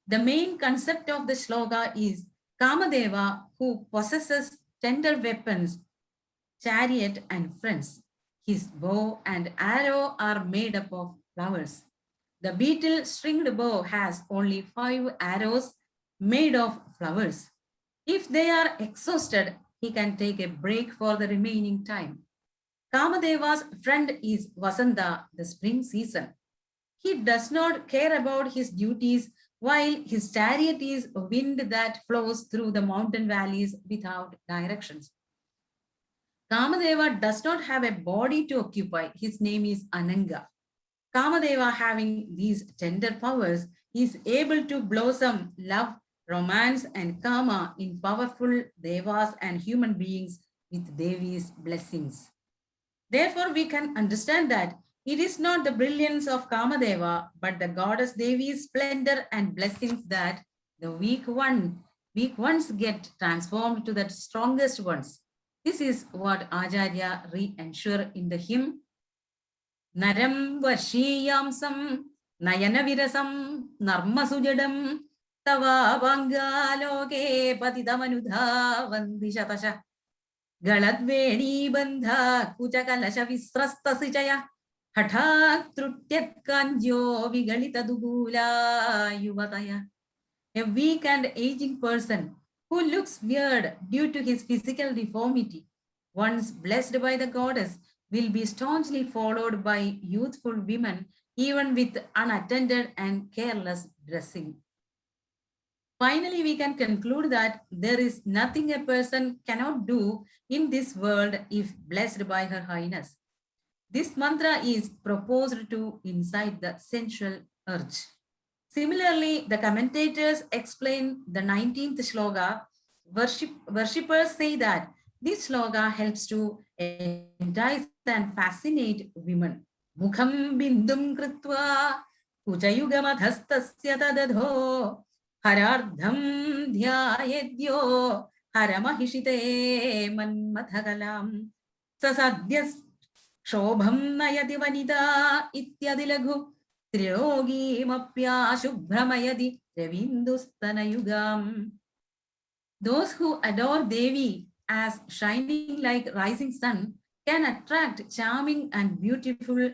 The main concept of the shloka is Kamadeva, who possesses tender weapons, chariot and friends. His bow and arrow are made up of flowers. The beetle stringed bow has only 5 arrows made of flowers. If they are exhausted, he can take a break for the remaining time. Kamadeva's friend is Vasanta, the spring season. He does not care about his duties, while his chariot is a wind that flows through the mountain valleys without directions. Kamadeva does not have a body to occupy. His name is Ananga. Kamadeva, having these tender powers, is able to blossom love, romance, and kama in powerful devas and human beings with Devi's blessings. Therefore, we can understand that it is not the brilliance of Kamadeva, but the goddess Devi's splendor and blessings that the weak ones get transformed to the strongest ones. This is what Acharya re-ensure in the hymn. Naram Varshiyamsam Nayana Virasam Narma Sujadam Tava Bangaloke Patidamanudha Vandishatasha Galadvedi Bandha Kuchakalasha Visrasta Sichaya Hathat Trutyat Kanjo Vigalita Dugula Yuvataya. A weak and aging person who looks weird due to his physical deformity, once blessed by the goddess, will be staunchly followed by youthful women, even with unattended and careless dressing. Finally, we can conclude that there is nothing a person cannot do in this world if blessed by Her Highness. This mantra is proposed to incite the sensual urge. Similarly, the commentators explain the 19th shloka. Worshippers say that this shloka helps to entice and fascinate women. Mukham bindum kritva kuchayugamadhastasya tadadho harardham dhyayedyo haramahishite manmathagalam sasadyas shobham nayati vanida ityadilaghu Trilogimapya Shubhramayadi Ravindustanayugam. Those who adore Devi as shining like rising sun can attract charming and beautiful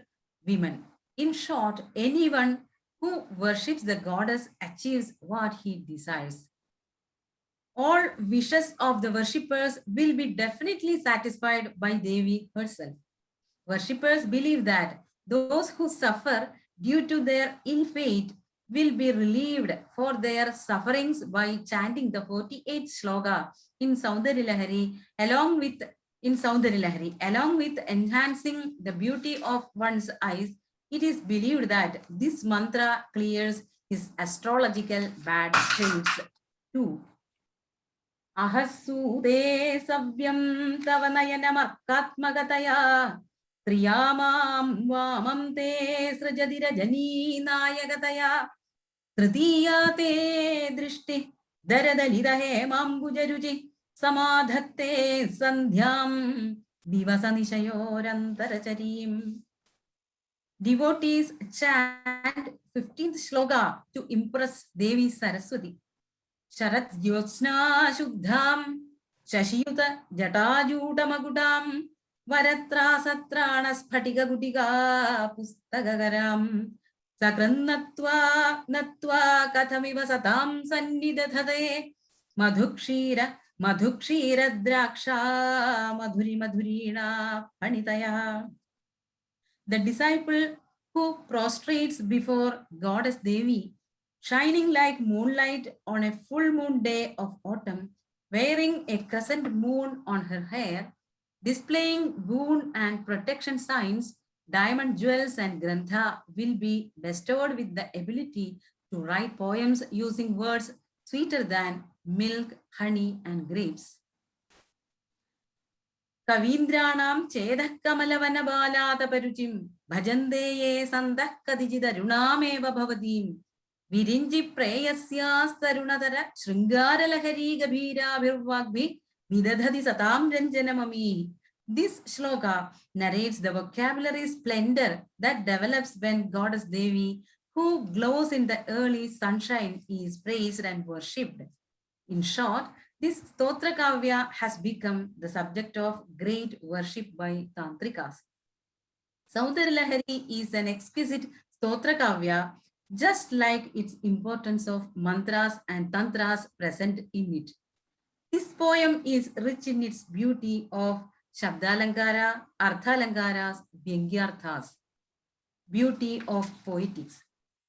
women. In short, anyone who worships the goddess achieves what he desires. All wishes of the worshippers will be definitely satisfied by Devi herself. Worshippers believe that those who suffer due to their ill fate will be relieved for their sufferings by chanting the 48th shloka in Saundarya Lahari, along with enhancing the beauty of one's eyes. It is believed that this mantra clears his astrological bad traits too. Ahasute savyam tavanayanam Triyamam vamam te srajadira jani nayagataya Tritiya te drishti daradalida hemam bujaruji Samadhatte sandhyam divasanishayorantaracharim. Devotees chant 15th shloka to impress Devi Saraswati. Sharat Jyotsna Shuddham Shashiyuta Jatajutamagudam Varatra Satrana Sphatika Gutika Pustagagaram Sakrannatva Natva Kathamiva Satam Sannidhathate Madhukshira Draksha Madhurina Panitaya. The disciple who prostrates before Goddess Devi, shining like moonlight on a full moon day of autumn, wearing a crescent moon on her hair, displaying boon and protection signs, diamond jewels and grantha will be bestowed with the ability to write poems using words sweeter than milk, honey, and grapes. Kavindranam chedah kamalavanabalathaparuchim bhajante ye sandah kadijidarunameva bhavadim virinji preyasyas tarunatara shringara lahari gabhira virvagvi vidadhati satam ranjanamami. This shloka narrates the vocabulary splendor that develops when Goddess Devi, who glows in the early sunshine, is praised and worshipped. In short, this Stotra Kavya has become the subject of great worship by Tantrikas. Saundar Lahari is an exquisite Stotra Kavya, just like its importance of mantras and tantras present in it. This poem is rich in its beauty of Shabdalankara, Arthalankaras, Vyangyarthas, beauty of poetics.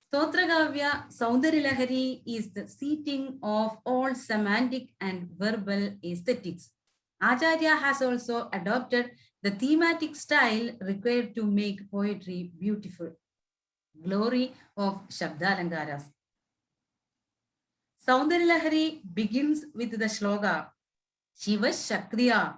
Stotra Kavya Saundari Lahari is the seating of all semantic and verbal aesthetics. Acharya has also adopted the thematic style required to make poetry beautiful. Glory of Shabdalankaras. Saundari Lahari begins with the shloka Shiva Shakriya.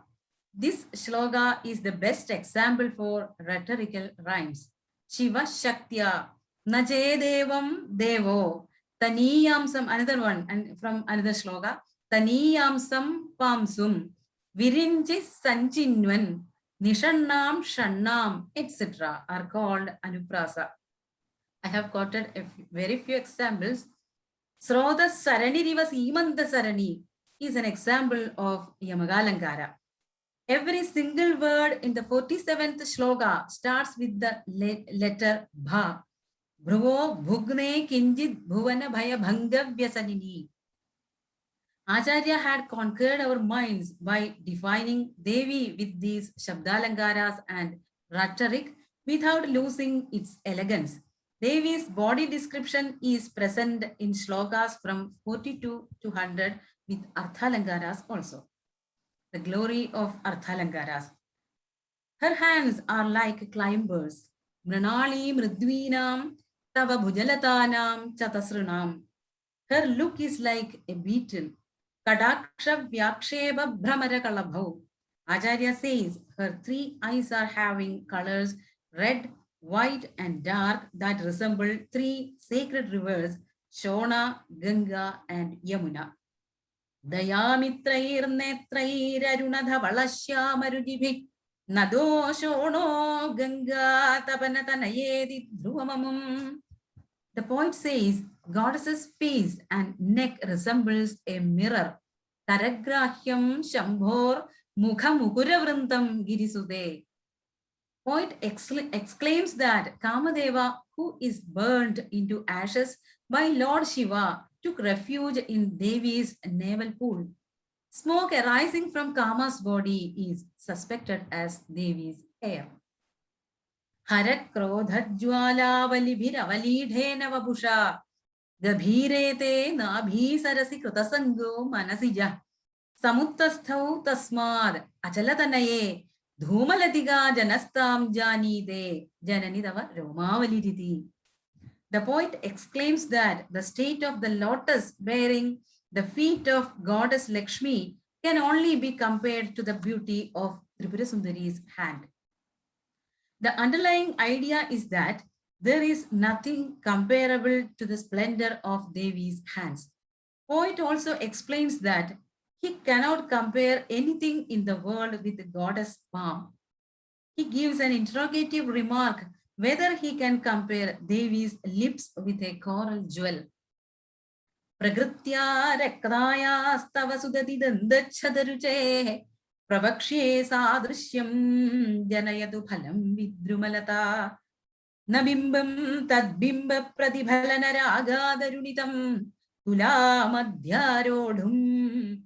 This shloka is the best example for rhetorical rhymes. Shiva Shaktya. Naje devam devo. Taniyamsam, another one, and from another shloka. Taniyamsam pamsum. Virinji sanchinvan. Nishannam shannam, etc. are called anuprasa. I have quoted very few examples. Srodha Sarani Riva Simanta Sarani is an example of Yamagalankara. Every single word in the 47th shloka starts with the letter Bha. Bhruvo Bhugne Kinjit Bhuvana Bhaya Bhanga Vyasanini. Acharya had conquered our minds by defining Devi with these Shabdalankaras and rhetoric without losing its elegance. Devi's body description is present in shlokas from 42 to 100 with Arthalankaras also. The glory of Arthalankaras. Her hands are like climbers. Mranali Mridvinam Tava Bhujalatanam Chatasrunam. Her look is like a beetle. Kadaksha Vyaksheva Brahmara Kalabhau. Acharya says her three eyes are having colors red, white, and dark that resemble three sacred rivers, Shona, Ganga, and Yamuna. Dayamitrair netrair arunadha valashyamarujibi nado shono Ganga tapanatanaye dhruvamamam. The poet says goddess's face and neck resembles a mirror. Taragrahyam shambhor mukha mukura vrintam girisude. Poet exclaims that Kamadeva, who is burnt into ashes by Lord Shiva, took refuge in Devi's navel pool. Smoke arising from Kama's body is suspected as Devi's hair. Harak krodhajwala valibhiravalidhena vabhusha gabhirete nabhi sarasi krutasango manasija samuttasthau tasmad achalatanaye Dhumalatiga janastam janide jananidava romavaliditi. The poet exclaims that the state of the lotus bearing the feet of goddess Lakshmi can only be compared to the beauty of Tripura Sundari's hand. The underlying idea is that there is nothing comparable to the splendor of Devi's hands. Poet also explains that he cannot compare anything in the world with the goddess' palm. He gives an interrogative remark whether he can compare Devi's lips with a coral jewel. Pragritya rakraya stava sudati dandachadaruche pravakshe sadrishyam janayadu phalam vidrumalata nabimbam tadbimba pratibhalana ragadarunitam tula madhyarodhum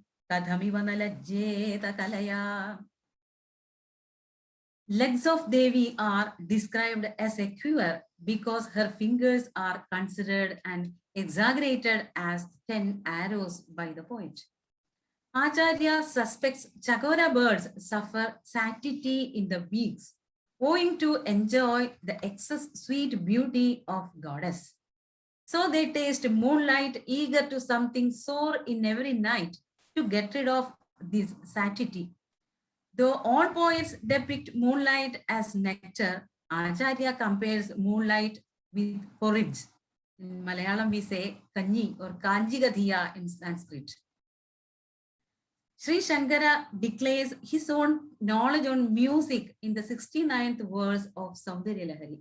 Legs of Devi are described as a quiver because her fingers are considered and exaggerated as 10 arrows by the poet. Acharya suspects Chakora birds suffer satiety in the beaks. owing to enjoy the excess sweet beauty of goddess. So they taste moonlight, eager to something soar in every night to get rid of this satiety. Though all poets depict moonlight as nectar, Acharya compares moonlight with porridge. In Malayalam, we say kanji or kanjigadhiya in Sanskrit. Sri Shankara declares his own knowledge on music in the 69th verse of Saundarya Lahari.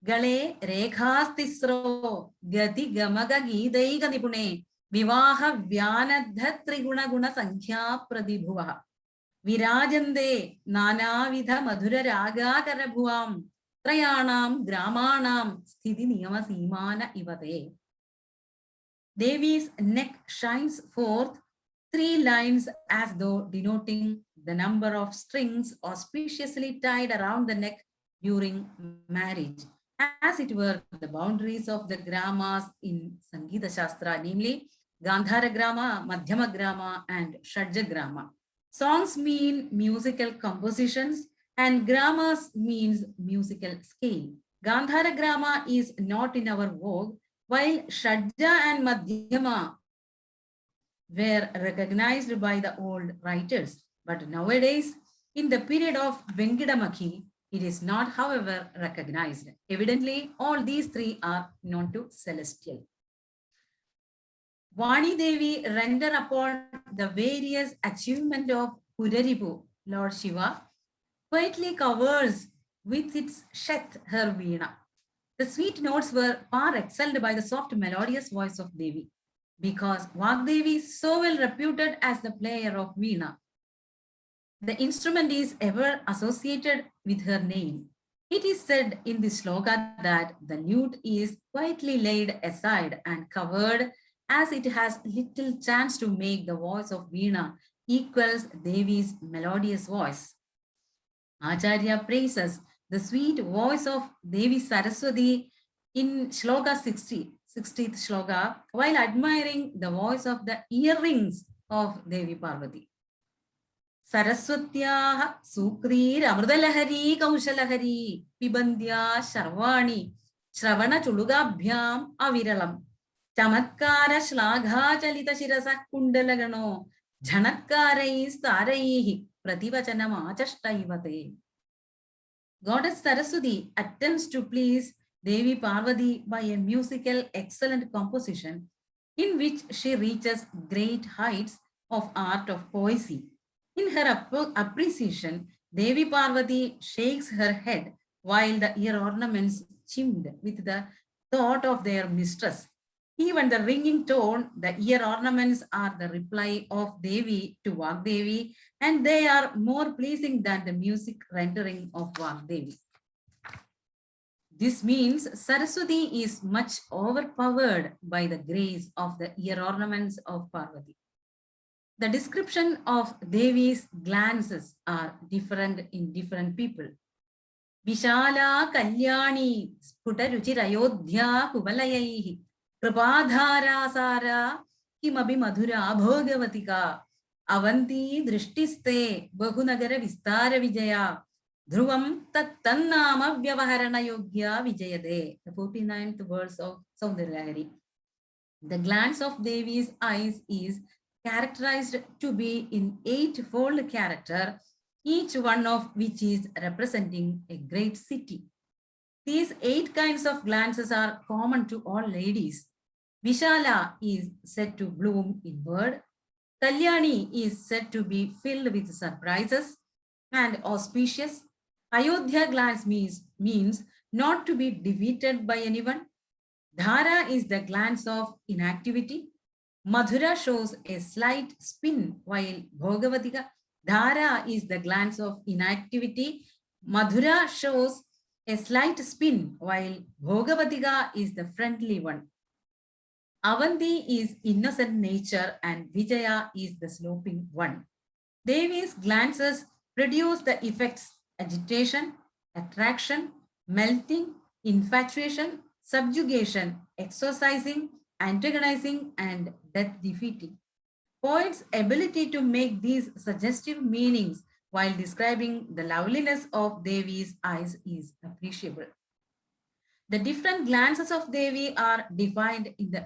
Gale rekhastisro gati gamaga gidaiga nipune vivaha vyanadha triguna guna sankhya pradibhuva virajande nanavidha madhura raga karabhuvam trayanam gramanam sthiti niyama simana ivate. Devi's neck shines forth 3 lines as though denoting the number of strings auspiciously tied around the neck during marriage, as it were the boundaries of the gramas in Sangeeta Shastra, namely Gandhara Grama, Madhyama Grama, and Shadja Grama. Songs mean musical compositions and gramas means musical scale. Gandhara Grama is not in our vogue, while Shadja and Madhyama were recognized by the old writers. But nowadays, in the period of Venkidamakhi, it is not, however, recognized. Evidently, all these 3 are known to celestial. Vani Devi render upon the various achievement of Puraripu, Lord Shiva, quietly covers with its shet her veena. The sweet notes were far excelled by the soft melodious voice of Devi, because Vagdevi is so well reputed as the player of veena. The instrument is ever associated with her name. It is said in the sloka that the lute is quietly laid aside and covered, as it has little chance to make the voice of veena equals Devi's melodious voice. Acharya praises the sweet voice of Devi Saraswati in Shloka 60, 60th Shloka, while admiring the voice of the earrings of Devi Parvati. Saraswatyaha Sukrir Amrdalahari Kaushalahari Pibandya Sharvani Shravana Chulugabhyam Aviralam Chamatkara Shlagha Chalita Shirasa Kundalagano Janatkarai Staraihi Prativachanam Achashtaivate. Goddess Saraswati attempts to please Devi Parvati by a musical excellent composition in which she reaches great heights of art of poesy. In her appreciation, Devi Parvati shakes her head while the ear ornaments chimmed with the thought of their mistress. Even the ringing tone, the ear ornaments are the reply of Devi to Vagdevi, and they are more pleasing than the music rendering of Vagdevi. This means Saraswati is much overpowered by the grace of the ear ornaments of Parvati. The description of Devi's glances are different in different people. Vishala Kalyani Sputaruchirayodhya Kuvalayaihi Kripadhara Sara Kimabi Madhura Bhogavatika Avanti Drishtiste Bahunagara Vistara Vijaya Dhruvam Tattannama Vyavaharana Yogya Vijayade. The 49th verse of Saundarya. The glance of Devi's eyes is characterized to be in 8-fold character, each one of which is representing a great city. These 8 kinds of glances are common to all ladies. Vishala is said to bloom inward. Kalyani is said to be filled with surprises and auspicious. Ayodhya glance means not to be defeated by anyone. Dhara is the glance of inactivity. Madhura shows a slight spin, while Bhogavatika. Dhara is the glance of inactivity. Madhura shows a slight spin, while Bhogavatika is the friendly one. Avanti is innocent nature and Vijaya is the sloping one. Devi's glances produce the effects agitation, attraction, melting, infatuation, subjugation, exorcising, antagonizing, and death defeating. Poets' ability to make these suggestive meanings while describing the loveliness of Devi's eyes is appreciable. The different glances of Devi are defined in the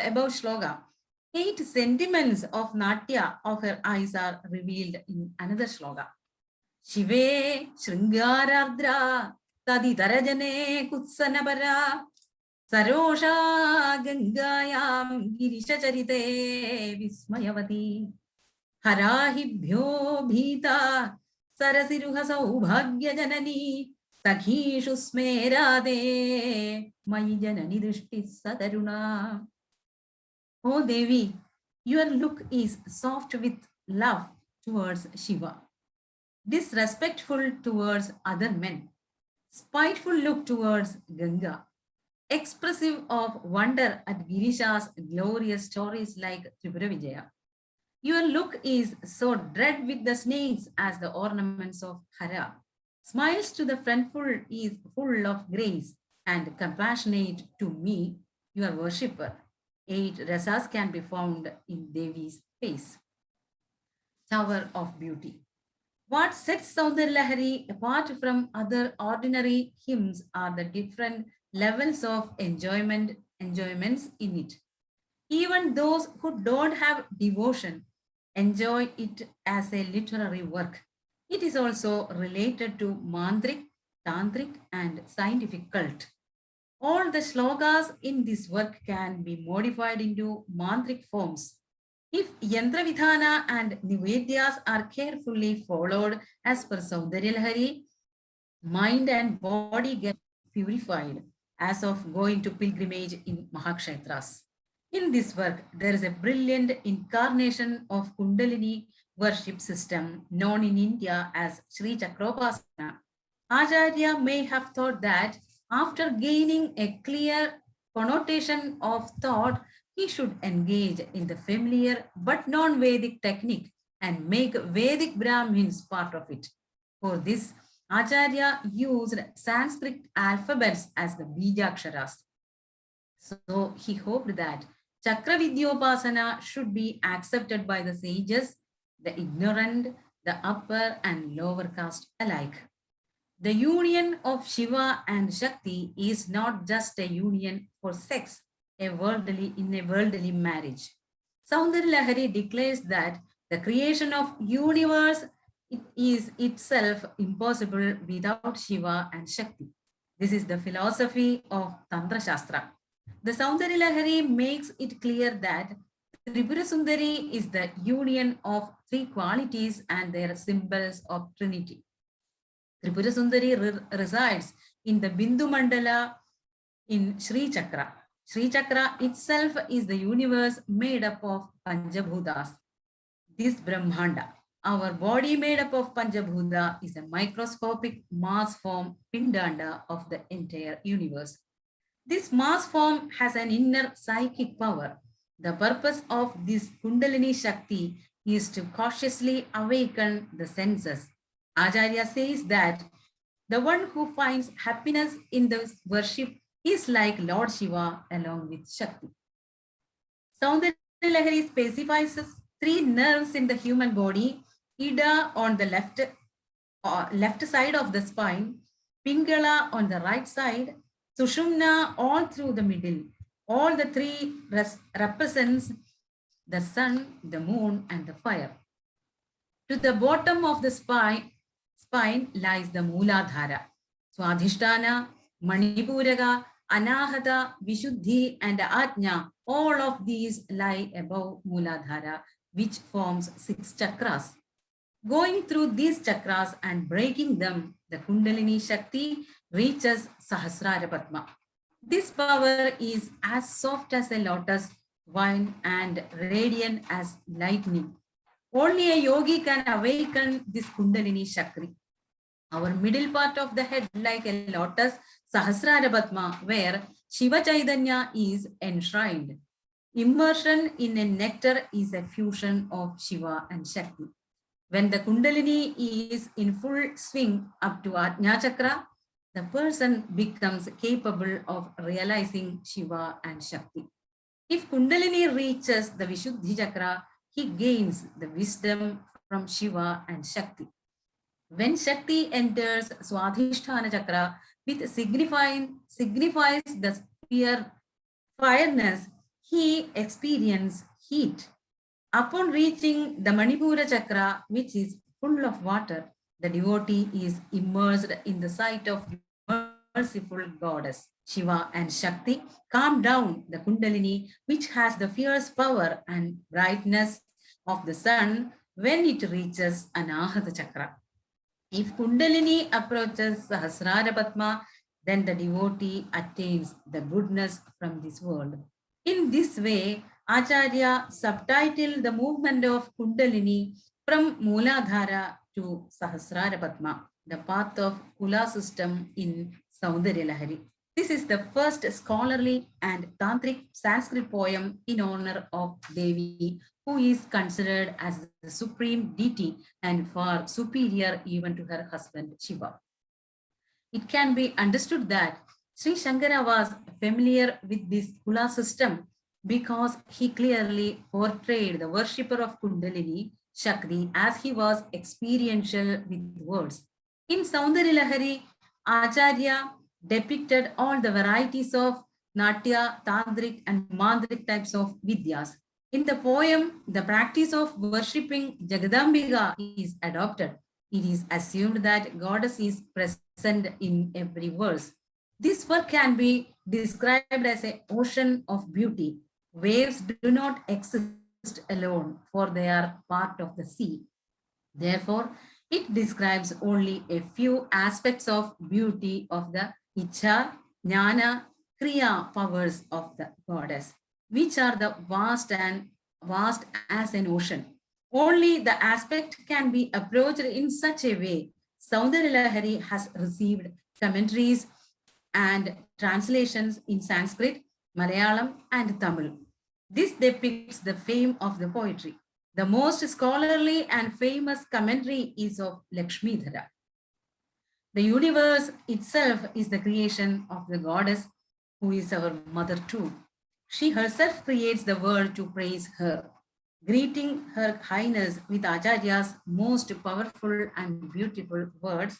above shloka. 8 sentiments of Natya of her eyes are revealed in another shloka. Shive Shringarardra Taditarajane Kutsanabara Sarosha Gangayam Girishacharite Vismayavati Harahibhyo Bhita Sarasiruha Saubhagya Janani Sakhishu Smerade Mayi Janani Drishti Sataruna. O Devi, your look is soft with love towards Shiva, disrespectful towards other men, spiteful look towards Ganga, expressive of wonder at Girisha's glorious stories like Tripura Vijaya. Your look is so dread with the snakes as the ornaments of Hara. Smiles to the friendful is full of grace and compassionate to me, your worshipper. 8 rasas can be found in Devi's face. Tower of Beauty. What sets Saundarya Lahari apart from other ordinary hymns are the different levels of enjoyments in it. Even those who don't have devotion enjoy it as a literary work. It is also related to Mantrik, Tantric, and scientific cult. All the shlokas in this work can be modified into mantric forms. If Yantra Vidhana and Nivedyas are carefully followed as per Saundarya Lahari, mind and body get purified as of going to pilgrimage in Mahakshetras. In this work, there is a brilliant incarnation of Kundalini worship system known in India as Sri Chakropasana. Acharya may have thought that after gaining a clear connotation of thought, he should engage in the familiar but non-Vedic technique and make Vedic Brahmins part of it. For this, Acharya used Sanskrit alphabets as the Bijaksharas. So he hoped that Chakravidyopasana should be accepted by the sages, the ignorant, the upper and lower caste alike. The union of Shiva and Shakti is not just a union for sex, in a worldly marriage. Saundarya Lahari declares that the creation of universe is itself impossible without Shiva and Shakti. This is the philosophy of Tantra Shastra. The Saundarya Lahari makes it clear that Tripura Sundari is the union of 3 qualities and their symbols of Trinity. Tripura Sundari resides in the Bindu Mandala in Sri Chakra. Sri Chakra itself is the universe made up of Panchabhutas. This Brahmanda, our body made up of Panchabhuta, is a microscopic mass form Pindanda of the entire universe. This mass form has an inner psychic power. The purpose of this Kundalini Shakti is to cautiously awaken the senses. Acharya says that the one who finds happiness in the worship is like Lord Shiva along with Shakti. Saundarya Lahari specifies 3 nerves in the human body: Ida on the left side of the spine, Pingala on the right side, Sushumna all through the middle. All the 3 represents the sun, the moon, and the fire. To the bottom of the spine lies the Mooladhara. Swadhisthana, Manipuraga, Anahata, Vishuddhi, and Ajna, all of these lie above Mooladhara, which forms 6 chakras. Going through these chakras and breaking them, the Kundalini Shakti reaches Sahasrara Padma. This power is as soft as a lotus vine and radiant as lightning. Only a yogi can awaken this Kundalini Shakti. Our middle part of the head like a lotus, Sahasrara Padma, where Shiva Chaitanya is enshrined. Immersion in a nectar is a fusion of Shiva and Shakti. When the Kundalini is in full swing up to Ajna Chakra, the person becomes capable of realizing Shiva and Shakti. If Kundalini reaches the Vishuddhi Chakra, he gains the wisdom from Shiva and Shakti. When Shakti enters Swadhisthana Chakra, which signifies the sphere fireness, he experiences heat. Upon reaching the Manipura Chakra, which is full of water, the devotee is immersed in the sight of merciful goddess. Shiva and Shakti calm down the Kundalini, which has the fierce power and brightness of the sun when it reaches Anahata Chakra. If Kundalini approaches Sahasrara Padma, then the devotee attains the goodness from this world. In this way, Acharya subtitled the movement of Kundalini from Mooladhara to Sahasrara Padma, the path of Kula system in Saundarya Lahari. This is the first scholarly and tantric Sanskrit poem in honor of Devi, who is considered as the supreme deity and far superior even to her husband Shiva. It can be understood that Sri Shankara was familiar with this Kula system because he clearly portrayed the worshipper of Kundalini, Shakti, as he was experiential with words. In Saundarya Lahari, Acharya depicted all the varieties of Natya, Tantric, and Mandrik types of Vidyas. In the poem, the practice of worshipping Jagadambika is adopted. It is assumed that goddess is present in every verse. This work can be described as an ocean of beauty. Waves do not exist alone, for they are part of the sea. Therefore, it describes only a few aspects of beauty of the Icha, Jnana, Kriya powers of the goddess, which are the vast as an ocean. Only the aspect can be approached in such a way. Saundarya Lahari has received commentaries and translations in Sanskrit, Malayalam, and Tamil. This depicts the fame of the poetry. The most scholarly and famous commentary is of Lakshmidhara. The universe itself is the creation of the goddess, who is our mother too. She herself creates the world to praise her. Greeting her highness with Acharya's most powerful and beautiful words,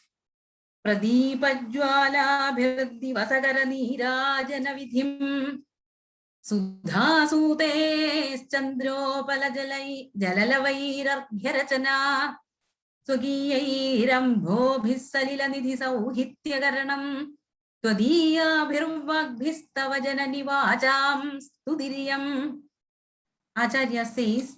Pradipajwala Bhirdi Vasagara Nirajana Vidhim Sudhasute Chandropala Jalalavairarghyarachana Swagiyairambo Nidhi Sauhityagaranam Twadiyabhirvagbhistava Janani Vacham Studiriyam. Acharya says,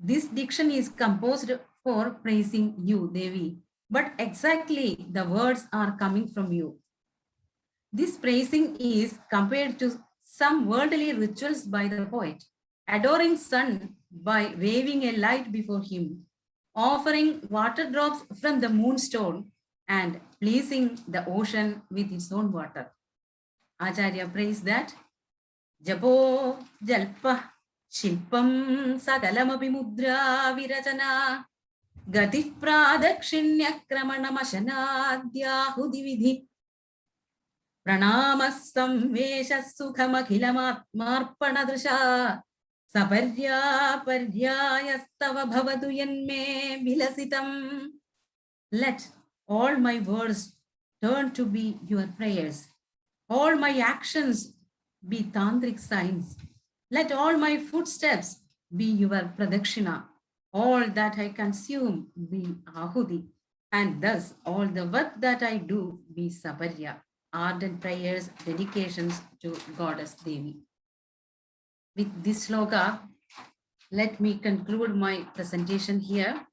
this diction is composed for praising you, Devi, but exactly the words are coming from you. This praising is compared to some worldly rituals by the poet, adoring sun by waving a light before him, offering water drops from the moonstone, and pleasing the ocean with its own water. Acharya prays that Japo Jalpa Shilpam Sagalamapi Mudra Virachana Gati Pradakshinya Kramanamashanadya Hudividhi Pranama Samvesha Sukhamakhilamatmarpanadrisha Saparya Paryayastava Bhavadu Yanme Vilasitam. Let all my words turn to be your prayers. All my actions be tantric signs. Let all my footsteps be your pradakshina. All that I consume be ahudi. And thus all the work that I do be saparya. Ardent prayers, dedications to Goddess Devi. With this sloka, let me conclude my presentation here.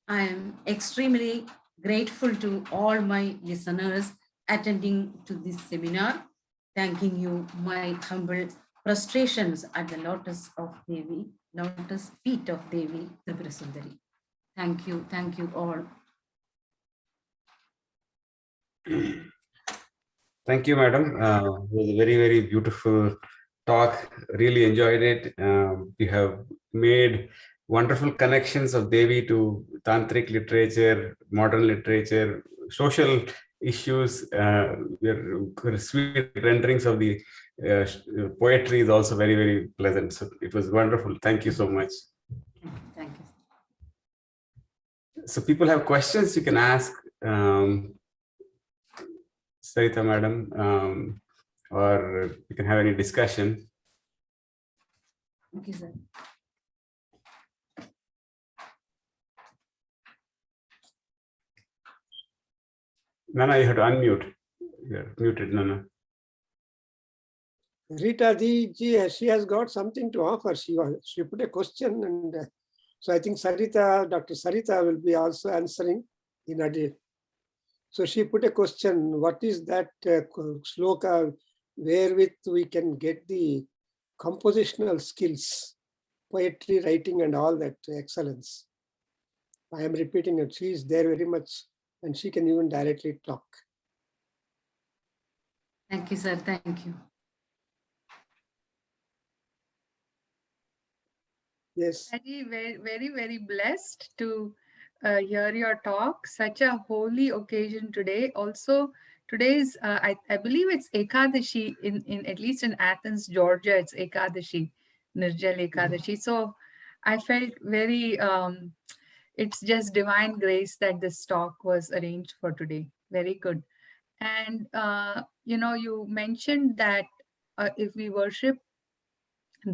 I am extremely grateful to all my listeners attending to this seminar. Thanking you, my humble prostrations at the lotus feet of Devi Tripura Sundari. Thank you all. Thank you, madam. It was a very, very beautiful talk. Really enjoyed it. You have made wonderful connections of Devi to tantric literature, modern literature, social issues. Your sweet renderings of the poetry is also very, very pleasant. So it was wonderful. Thank you so much. Thank you. So people have questions you can ask Sarita madam, or you can have any discussion. Okay, sir. Nana, you have to unmute. You're muted, Nana. Rita ji, she has got something to offer. She put a question, and so I think Sarita, Dr. Sarita will be also answering in addition. So she put a question: what is that shloka wherewith we can get the compositional skills, poetry, writing, and all that excellence? I am repeating it. She is there very much, and she can even directly talk. Thank you, sir. Thank you. Yes. Very blessed to hear your talk. Such a holy occasion today. Also, today's I believe it's Ekadashi in at least in Athens, Georgia. It's Ekadashi, Nirjal Ekadashi. So I felt very. It's just divine grace that this talk was arranged for today. Very good. And you mentioned that if we worship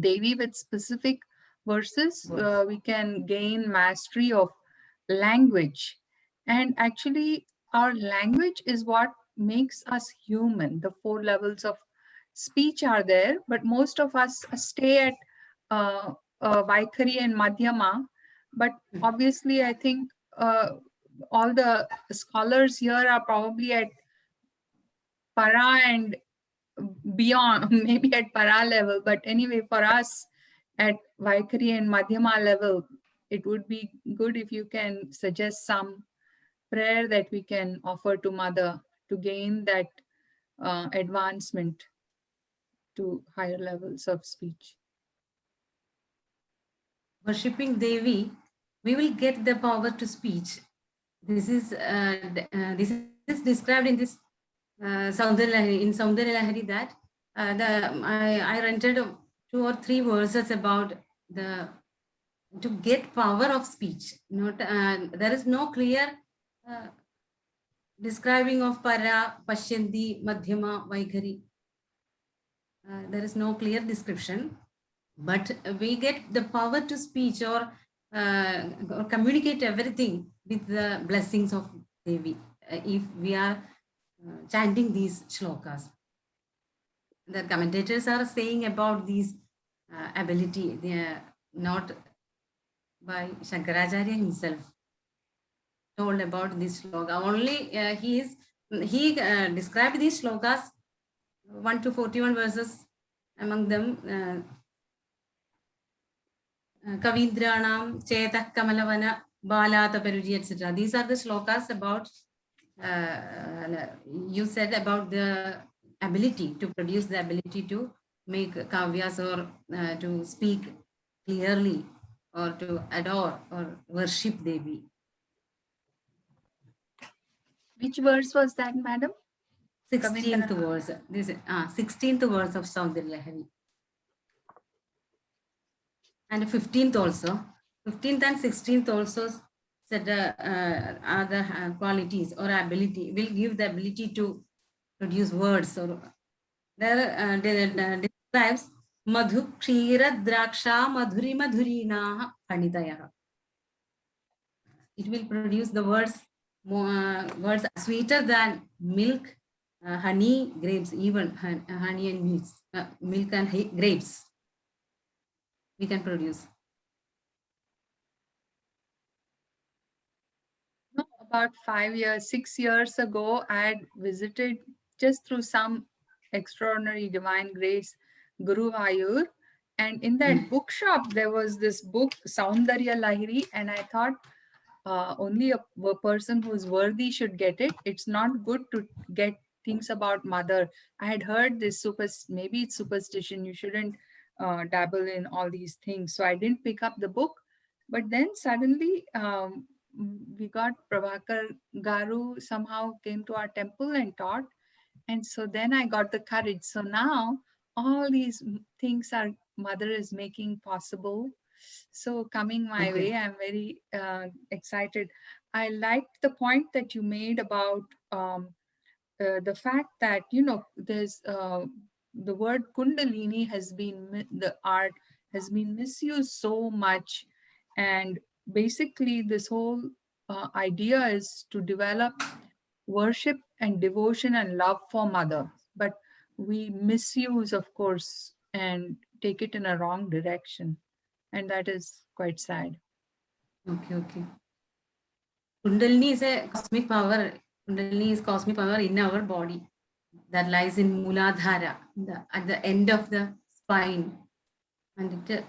Devi with specific verses, we can gain mastery of language. And actually, our language is what makes us human. The 4 levels of speech are there, but most of us stay at Vaikhari and Madhyama. But obviously, I think all the scholars here are probably at Para and beyond, maybe at Para level. But anyway, for us at Vaikhari and Madhyama level, it would be good if you can suggest some prayer that we can offer to Mother to gain that advancement to higher levels of speech. Worshipping Devi, we will get the power to speech. This is described in this Saundarya Lahari that I rented 2 or 3 verses about to get power of speech. Not there is no clear describing of Para, Pashyanti, Madhyama, Vaikhari. There is no clear description, but we get the power to speech or communicate everything with the blessings of Devi if we are chanting these shlokas. The commentators are saying about these ability, they are not by Shankaracharya himself told about this shloka. Only he described these shlokas 1 to 41 verses, among them Kavindranam, Chetak Kamalavana, Balata Peruji, etc. These are the shlokas about, you said about the ability to produce, the ability to make kavyas or to speak clearly or to adore or worship Devi. Which verse was that, madam? 16th verse. This is 16th verse of Saundarya Lahari. And 15th also. 15th and 16th also said other qualities or ability will give the ability to produce words. Or there describes Madhu Kshira Draksha Madhuri Madhurina Panitayaha. It will produce the words words sweeter than milk, honey, grapes, even honey and milk and grapes. We can produce. No, about 5 years, 6 years ago, I had visited just through some extraordinary divine grace, Guru Vayur. And in that bookshop, there was this book, Saundarya Lahiri, and I thought only a person who is worthy should get it. It's not good to get things about Mother. I had heard this, maybe it's superstition, you shouldn't dabble in all these things. So I didn't pick up the book. But then suddenly we got Prabhakar Garu somehow came to our temple and taught. And so then I got the courage. So now all these things our Mother is making possible. so coming my Okay. way. I'm very excited. I liked the point that you made about the fact that, you know, there's the word Kundalini has been, the art has been misused so much. And basically, this whole idea is to develop worship and devotion and love for mother. But we misuse, of course, and take it in a wrong direction. And that is quite sad. Okay, okay. Kundalini is a cosmic power. Kundalini is cosmic power in our body that lies in Muladhara, at the end of the spine. And it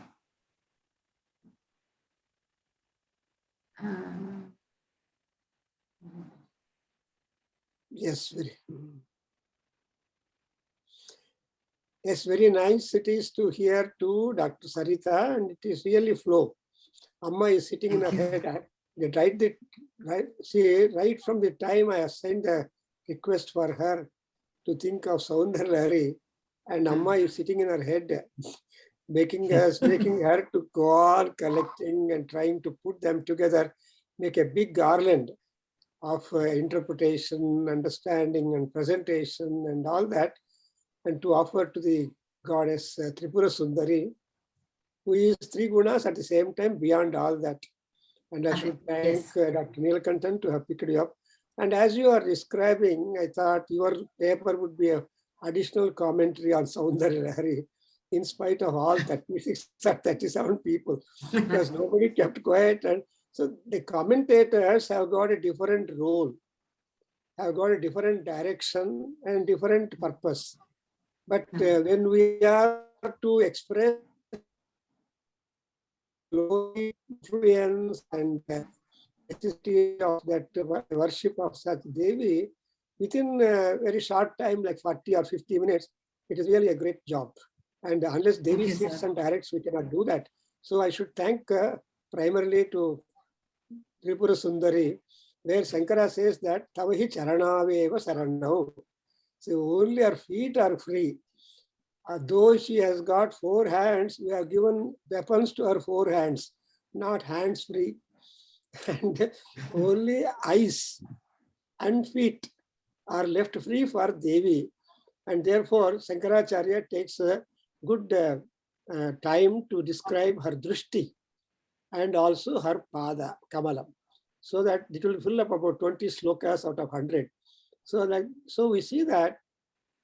Yes, very nice it is to hear to Dr. Sarita, and it is really flow. Amma is sitting in her head. Right from the time I sent the request for her to think of Soundarya, and Amma is sitting in her head, making her to go on collecting and trying to put them together, make a big garland of interpretation, understanding, and presentation, and all that, and to offer to the goddess Tripura Sundari, who is three gunas at the same time beyond all that. And I should thank Dr. Neelakantan to have picked you up. And as you are describing, I thought your paper would be an additional commentary on Soundarya Lahari, in spite of all 36 or 37 people, because nobody kept quiet. And so the commentators have got a different role, have got a different direction and different purpose. But when we are to express influence and necessity of that worship of such Devi, within a very short time, like 40 or 50 minutes, it is really a great job. And unless Devi sits and directs, we cannot do that. So I should thank primarily to Tripura Sundari, where Shankara says that Tavahi Charanaveva Saranau. So only her feet are free. Though she has got 4 hands, we have given weapons to her 4 hands, not hands free. And only eyes and feet are left free for Devi. And therefore, Shankaracharya takes a good time to describe her drishti and also her pada, kamalam, so that it will fill up about 20 slokas out of 100. So we see that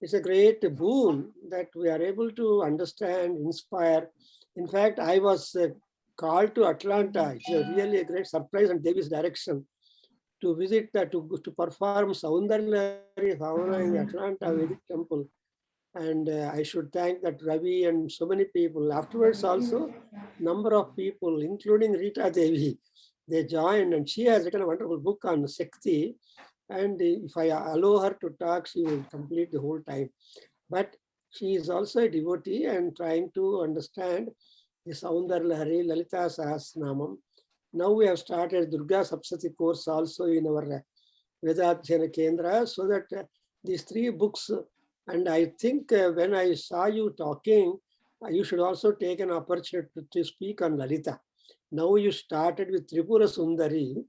it's a great boon that we are able to understand, inspire. In fact, I was called to Atlanta. It's really a great surprise and Devi's direction to visit, to perform Soundarya Bhavana in the Atlanta Vedic Temple. And I should thank that Ravi and so many people. Afterwards also, number of people, including Rita Devi, they joined, and she has written a wonderful book on Shakti. And if I allow her to talk, she will complete the whole time. But she is also a devotee and trying to understand the Soundarya Lahari, Lalita Sahasranamam. Now we have started Durga Saptati course also in our Vedadhyana Kendra, so that these 3 books, and I think when I saw you talking, you should also take an opportunity to speak on Lalita. Now you started with Tripura Sundari,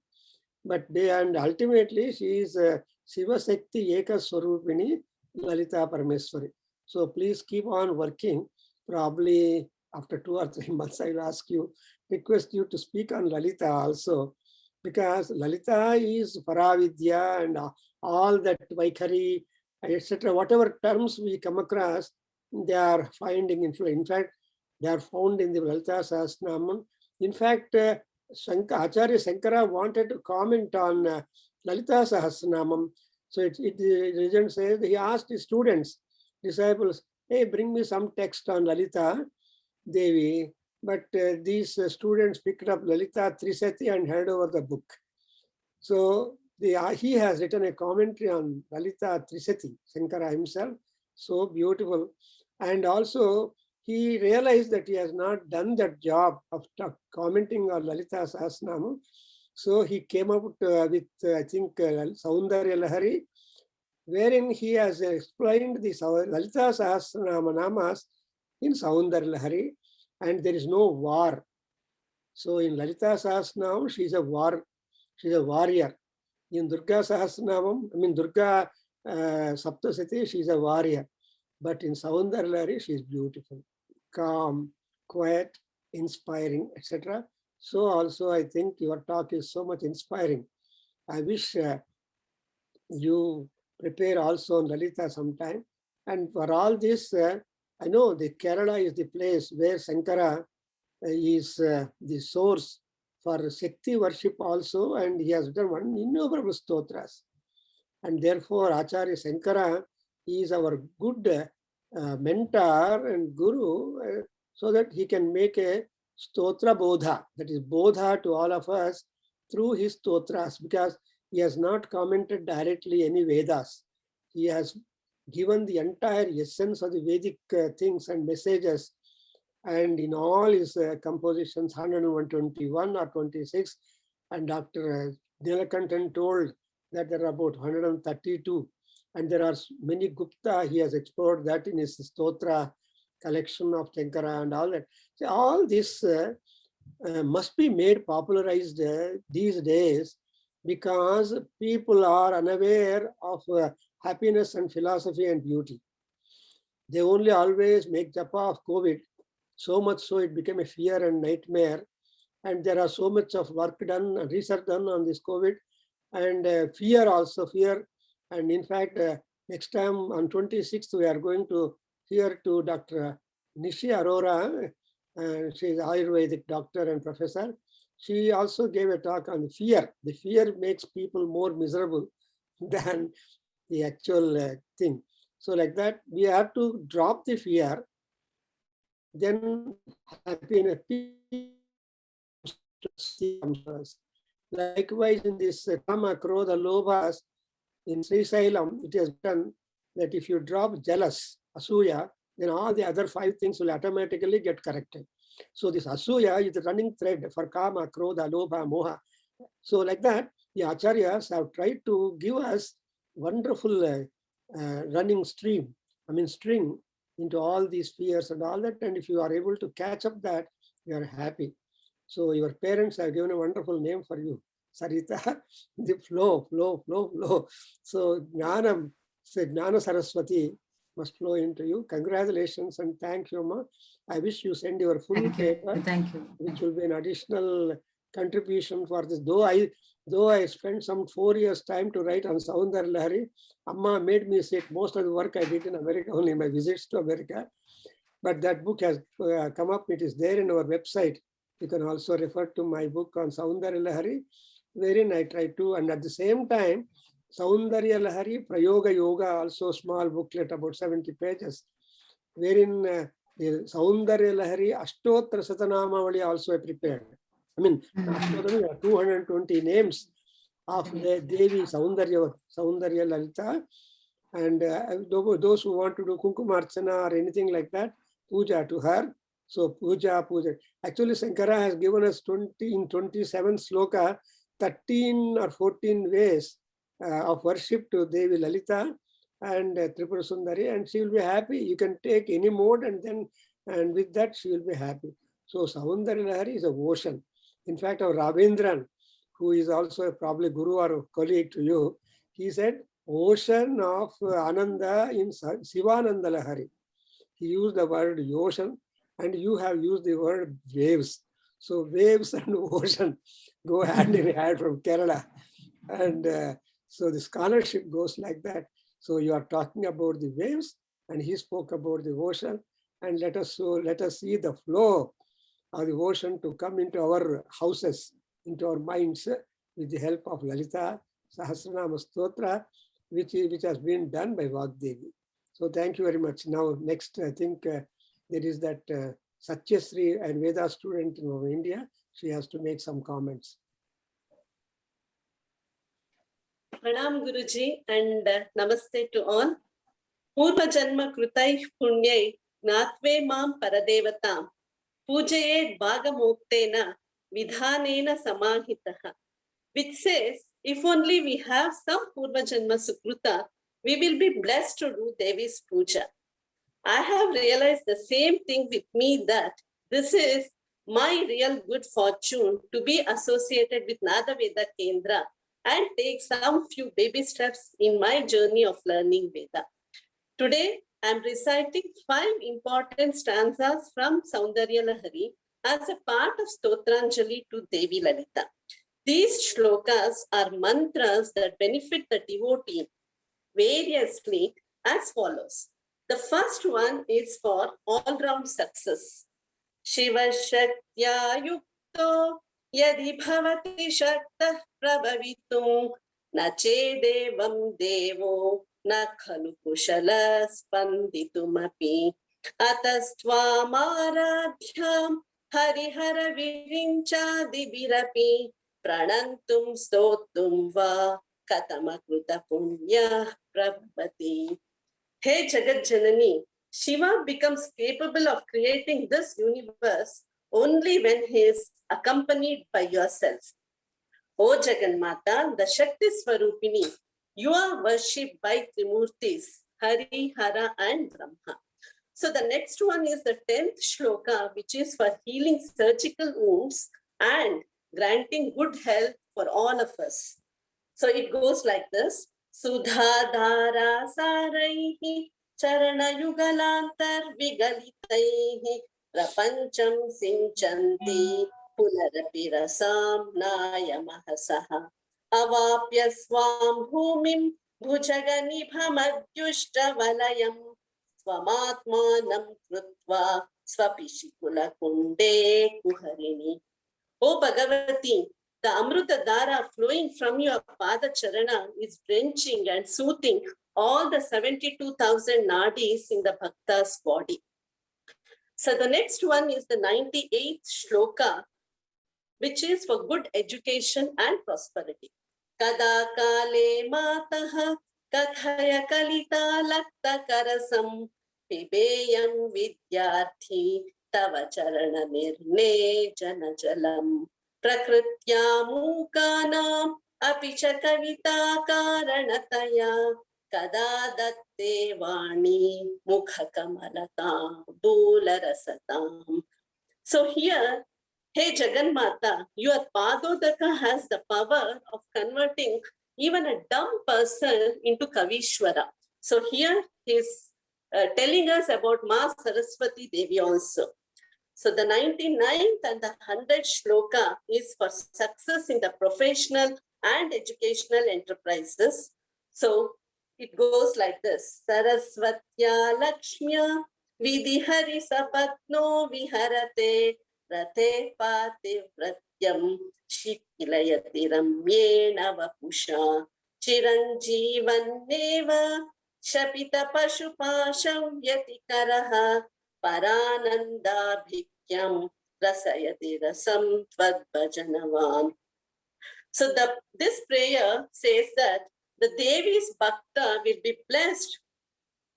but and ultimately she is Shiva Shakti Eka Swarupini Lalita Parameswari. So please keep on working. Probably after 2 or 3 months, I will request you to speak on Lalita also, because Lalita is Paravidya and all that Vaikhari, etc. Whatever terms we come across, they are finding influence. In fact, they are found in the Lalita Sahasranamam. In fact, Acharya Shankara wanted to comment on Lalita Sahasranamam. So the legend says he asked his students, disciples, hey, bring me some text on Lalita Devi. But these students picked up Lalita Trisati and handed over the book. So he has written a commentary on Lalita Trisati, Shankara himself, so beautiful. And also, he realized that he has not done that job of commenting on Lalita Sahasranamam. So he came up with, I think, Soundarya Lahari, wherein he has explained the Lalita Sahasranama namas in Soundarya Lahari, and there is no war. So in Lalita Sahasranamam, she's a warrior. In Durga Sahasranamam, Durga Saptasati, she's a warrior. But in Saundarya, she's beautiful, calm, quiet, inspiring, etc. So also I think your talk is so much inspiring. I wish you prepare also on Lalita sometime. And for all this, I know the Kerala is the place where Sankara is the source for Shakti worship also, and he has done one innumerable stotras. And therefore, Acharya Sankara is our good mentor and guru, so that he can make a stotra bodha, that is bodha to all of us through his stotras, because he has not commented directly any Vedas. He has given the entire essence of the Vedic things and messages, and in all his compositions, 121 or 26, and Dr. Nilakantan told that there are about 132, and there are many Gupta. He has explored that in his Stotra collection of Shankara and all that. So all this must be made popularized these days, because people are unaware of happiness and philosophy and beauty. They only always make japa of COVID, so much so it became a fear and nightmare. And there are so much of work done and research done on this COVID, and fear also, fear. And in fact, next time on 26th, we are going to hear to Dr. Nishi Arora. She is an Ayurvedic doctor and professor. She also gave a talk on fear. The fear makes people more miserable than the actual thing. So like that, we have to drop the fear, then happiness. Likewise, in this Kama, Krodha, Lobhas, in Sri Sailam, it has done that if you drop jealous, Asuya, then all the other 5 things will automatically get corrected. So this Asuya is the running thread for Kama, Krodha, Lobha, Moha. So like that, the Acharyas have tried to give us wonderful running string into all these fears and all that. And if you are able to catch up that, you are happy. So your parents have given a wonderful name for you, Sarita, the flow. So Jnana Saraswati must flow into you. Congratulations and thank you, Ma. I wish you send your full paper, Thank you. which will be an additional contribution for this. Though I spent some 4 years time to write on Saundar Lahari, Amma made me sit most of the work I did in America, only my visits to America. But that book has come up. It is there in our website. You can also refer to my book on Saundarya Lahari, wherein I try to, and at the same time, Saundarya Lahari, Prayoga Yoga, also small booklet about 70 pages, wherein the Saundarya Lahari, Ashtotra Satanamavali also I prepared. Ashtotra, 220 names of the Devi Saundarya Lalita. And those who want to do Kunkumarchana or anything like that, puja to her. So puja. Actually, Sankara has given us 27 sloka, 13 or 14 ways of worship to Devi Lalita and Tripura Sundari, and she will be happy. You can take any mode, and with that she will be happy. So Saundarya Lahari is a ocean. In fact, our Ravindran, who is also probably guru or a colleague to you, he said, ocean of Ananda in Sivananda Lahari. He used the word ocean, and you have used the word waves. So waves and ocean go hand in hand from Kerala. And so the scholarship goes like that. So you are talking about the waves, and he spoke about the ocean. And let us see the flow of the ocean to come into our houses, into our minds, with the help of Lalita Sahasranama Stotra, which has been done by Vagdevi. So thank you very much. Now, next, I think there is that Satyasri and Veda student in India. She has to make some comments. Pranam Guruji and Namaste to all. Purva Janma Krutai Punyai Gnatve Mam Paradevatam Pujaye Bhagamuktena Vidhanena Samahitaha, which says, if only we have some Purva Janma Sukruta, we will be blessed to do Devi's puja. I have realized the same thing with me, that this is my real good fortune to be associated with Nadaveda Kendra and take some few baby steps in my journey of learning Veda. Today, I am reciting 5 important stanzas from Saundarya Lahari as a part of Stotranjali to Devi Lalita. These shlokas are mantras that benefit the devotee variously as follows. The first one is for all-round success. Shiva Shaktya Yukto Yadi Bhavati Shaktah Prabhavitum Na Chedevam Devo Na Khalu Kushala Spanditumapi Atastvam Aradhyam Harihara Virincha Dibirapi Pranantum Stotum Va Katamakruta Punya Prabhati. Hey Jagat Janani, Shiva becomes capable of creating this universe only when he is accompanied by yourself. O Jagannatha, the Shakti Swarupini, you are worshipped by Trimurtis, Hari, Hara and Brahma. So the next one is the 10th shloka, which is for healing surgical wounds and granting good health for all of us. So it goes like this. Sudha Dhara Saraihi Charana Yugalantar Vigalitaihi Prapancham Sinchanti Punarapi Rasam Naya Mahasaha Avapya Swam Bhumim Bhujagani Bhamadyushta Valayam Swamatmanam Krutva Swapishikula Kunde Kuharini. O Bhagavati, the Amruta Dhara flowing from your Pada Charana is drenching and soothing all the 72,000 nadis in the Bhakta's body. So the next one is the 98th shloka, which is for good education and prosperity. Kada kale mataha kathaya kalita lakta karasam pibeyam vidyarthi tava charana nirne jana jalam. Prakritya mukanam apicha kavita karanataya kada datte vani mukha kamalatam dularasatam. So here, hey Jagannatha, your Padodaka has the power of converting even a dumb person into Kavishwara. So here he is telling us about Ma Saraswati Devi also. So the 99th and the 100th shloka is for success in the professional and educational enterprises. So it goes like this. Saraswatya Lakshmya Vidihari Sapatno Viharate Rate Pativratyam Shikilayati Ramyena Vapusha Chiranjivan Neva Shapita Pashupasham Yatikaraha Parananda Bhikyam Rasayati Rasam Tvadbhajanavan. So this prayer says that the Devi's Bhakta will be blessed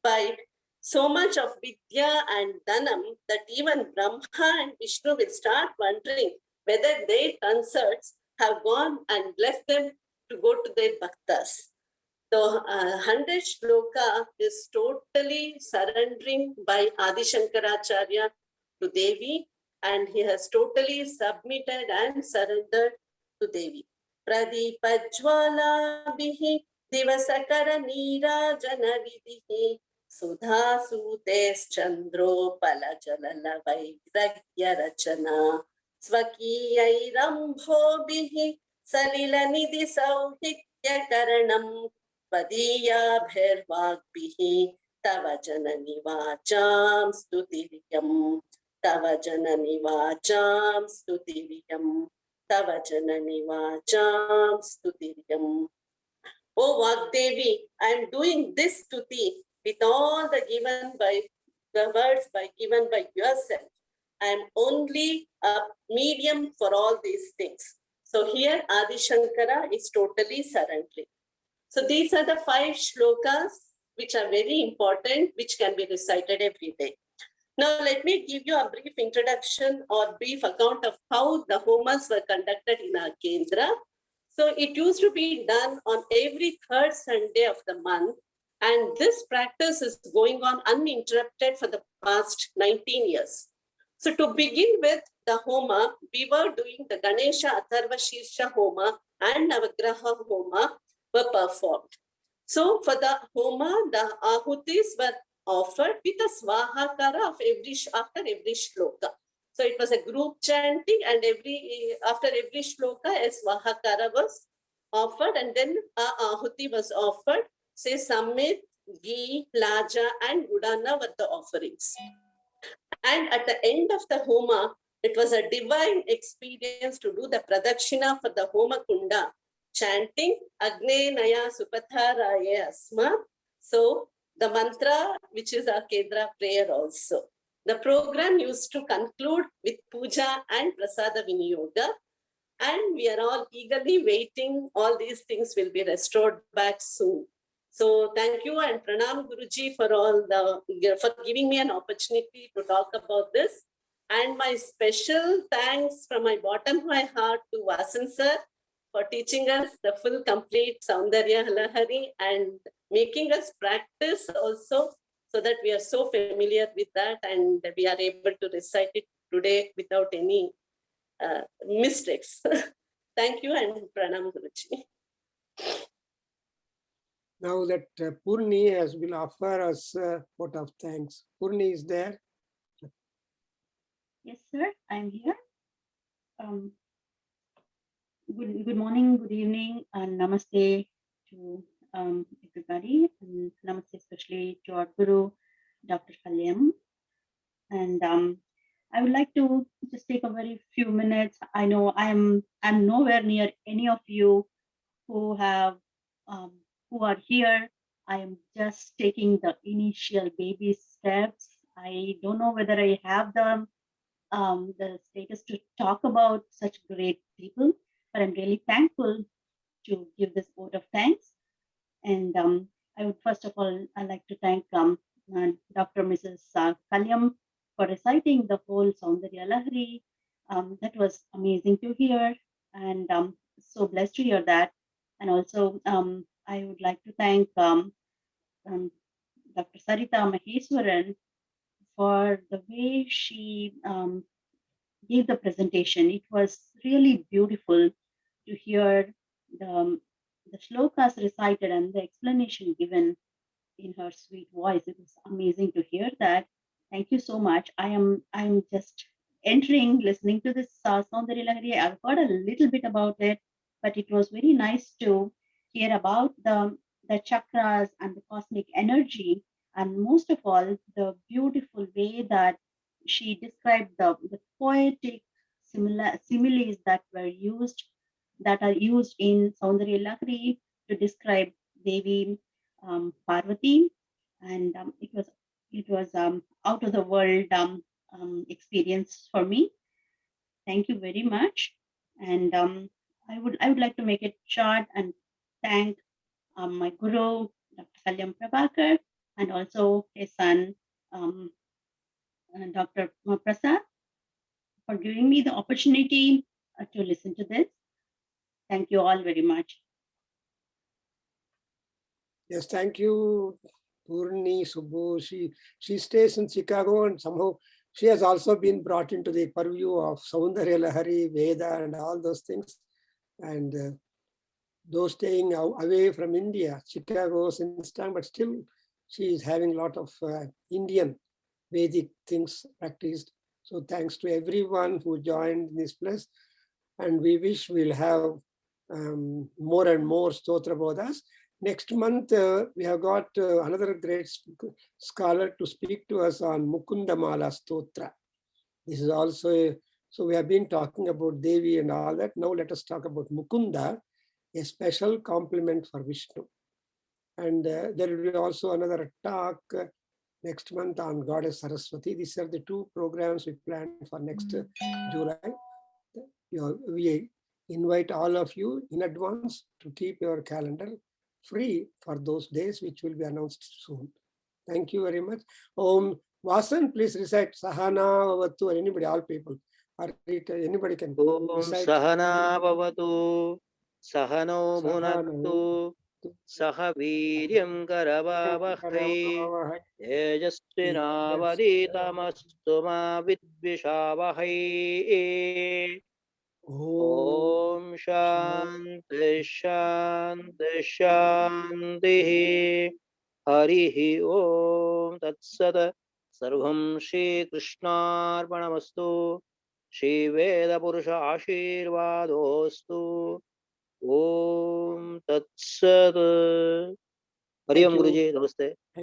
by so much of Vidya and Dhanam that even Brahma and Vishnu will start wondering whether their consorts have gone and left them to go to their Bhaktas. The 100th shloka is totally surrendering by Adi Shankaracharya to Devi, and he has totally submitted and surrendered to Devi. Pradipajwala bihi divasakara nirajana vidihi sudha sutes chandro palajalala vairagya rachana svakiyai rambho bihi salila nidhi sauhitya karanam Vadiya bhairvagbihi tava janani vacham stutiriyam tava janani vacham stutiriyam tava janani vacham stutiriyam. O Vagdevi, I am doing this stuti with all the words given by yourself. I am only a medium for all these things. So here Adi Shankara is totally surrendering. So these are the 5 shlokas which are very important, which can be recited every day. Now let me give you a brief introduction or brief account of how the homas were conducted in our Kendra. So it used to be done on every 3rd Sunday of the month, and this practice is going on uninterrupted for the past 19 years. So to begin with, the Homa, we were doing the Ganesha Atharva Shirsha Homa and Navagraha Homa were performed. So for the Homa, the Ahutis were offered with a Svahakara of after every shloka. So it was a group chanting, and after every shloka, a Svahakara was offered, and then Ahuti was offered. Say Samit, Ghee, Laja, and Udana were the offerings. And at the end of the Homa, it was a divine experience to do the Pradakshina for the Homa Kunda, chanting Agne Naya Supatharaya Asma. So the mantra, which is our Kedra prayer also. The program used to conclude with puja and prasada viniyoga, and we are all eagerly waiting. All these things will be restored back soon. So thank you and Pranam Guruji for giving me an opportunity to talk about this. And my special thanks from my bottom of my heart to Vasan sir for teaching us the full complete Saundarya Lahari and making us practice also, so that we are so familiar with that and we are able to recite it today without any mistakes. Thank you and Pranam Guruji. Now that Purni will offer us a vote of thanks. Purni is there. Yes, sir, I'm here. Good morning, good evening, and namaste to everybody, and namaste especially to our Guru, Dr. Kalyam. And I would like to just take a very few minutes. I know I'm nowhere near any of you who have who are here. I am just taking the initial baby steps. I don't know whether I have the status to talk about such great people, but I'm really thankful to give this vote of thanks. And I would first of all, I'd like to thank Dr. Mrs. Kalyam for reciting the whole Saundarya Lahari. That was amazing to hear, and so blessed to hear that. And also, I would like to thank Dr. Sarita Maheswaran for the way she gave the presentation. It was really beautiful to hear the shlokas recited and the explanation given in her sweet voice. It was amazing to hear that. Thank you so much. I'm just listening to this Saundarya Lahari. I've got a little bit about it, but it was very nice to hear about the chakras and the cosmic energy, and most of all, the beautiful way that she described the poetic similes that are used in Saundarya Lahari to describe Devi Parvati, and it was out of the world experience for me. Thank you very much, and I would like to make it short and thank my Guru, Dr. Kalyam Prabhakar, and also his son, Dr. Prasad, for giving me the opportunity to listen to this. Thank you all very much. Yes, thank you, Purni Subbu. She stays in Chicago, and somehow she has also been brought into the purview of Saundarya Lahari, Veda, and all those things. And those staying away from India, Chicago since time, but still she is having a lot of Indian Vedic things practiced. So thanks to everyone who joined in this place. And we wish we'll have more and more Stotra Bodhas. Next month, we have got another great scholar to speak to us on Mukundamala Stotra. This is also, so we have been talking about Devi and all that. Now let us talk about Mukunda, a special compliment for Vishnu. And there will be also another talk next month on Goddess Saraswati. These are the two programs we planned for next July. We invite all of you in advance to keep your calendar free for those days, which will be announced soon. Thank you very much. Vasan, please recite Sahana Vavatu, or anybody, all people. Or anybody can recite. Sahana Vavatu, Sahano Bhunaktu, सह वीर्यं करवावहै तेजस्विनावधीतमस्तु मा विद्विषावहै ॐ शान्ति शान्ति शान्तिः हरिः ॐ तत्सत् सर्वं श्रीकृष्णार्पणमस्तु श्रीवेदपुरुष आशीर्वादोऽस्तु ॐ तत्सत् हरि ओम गुरुजी नमस्ते।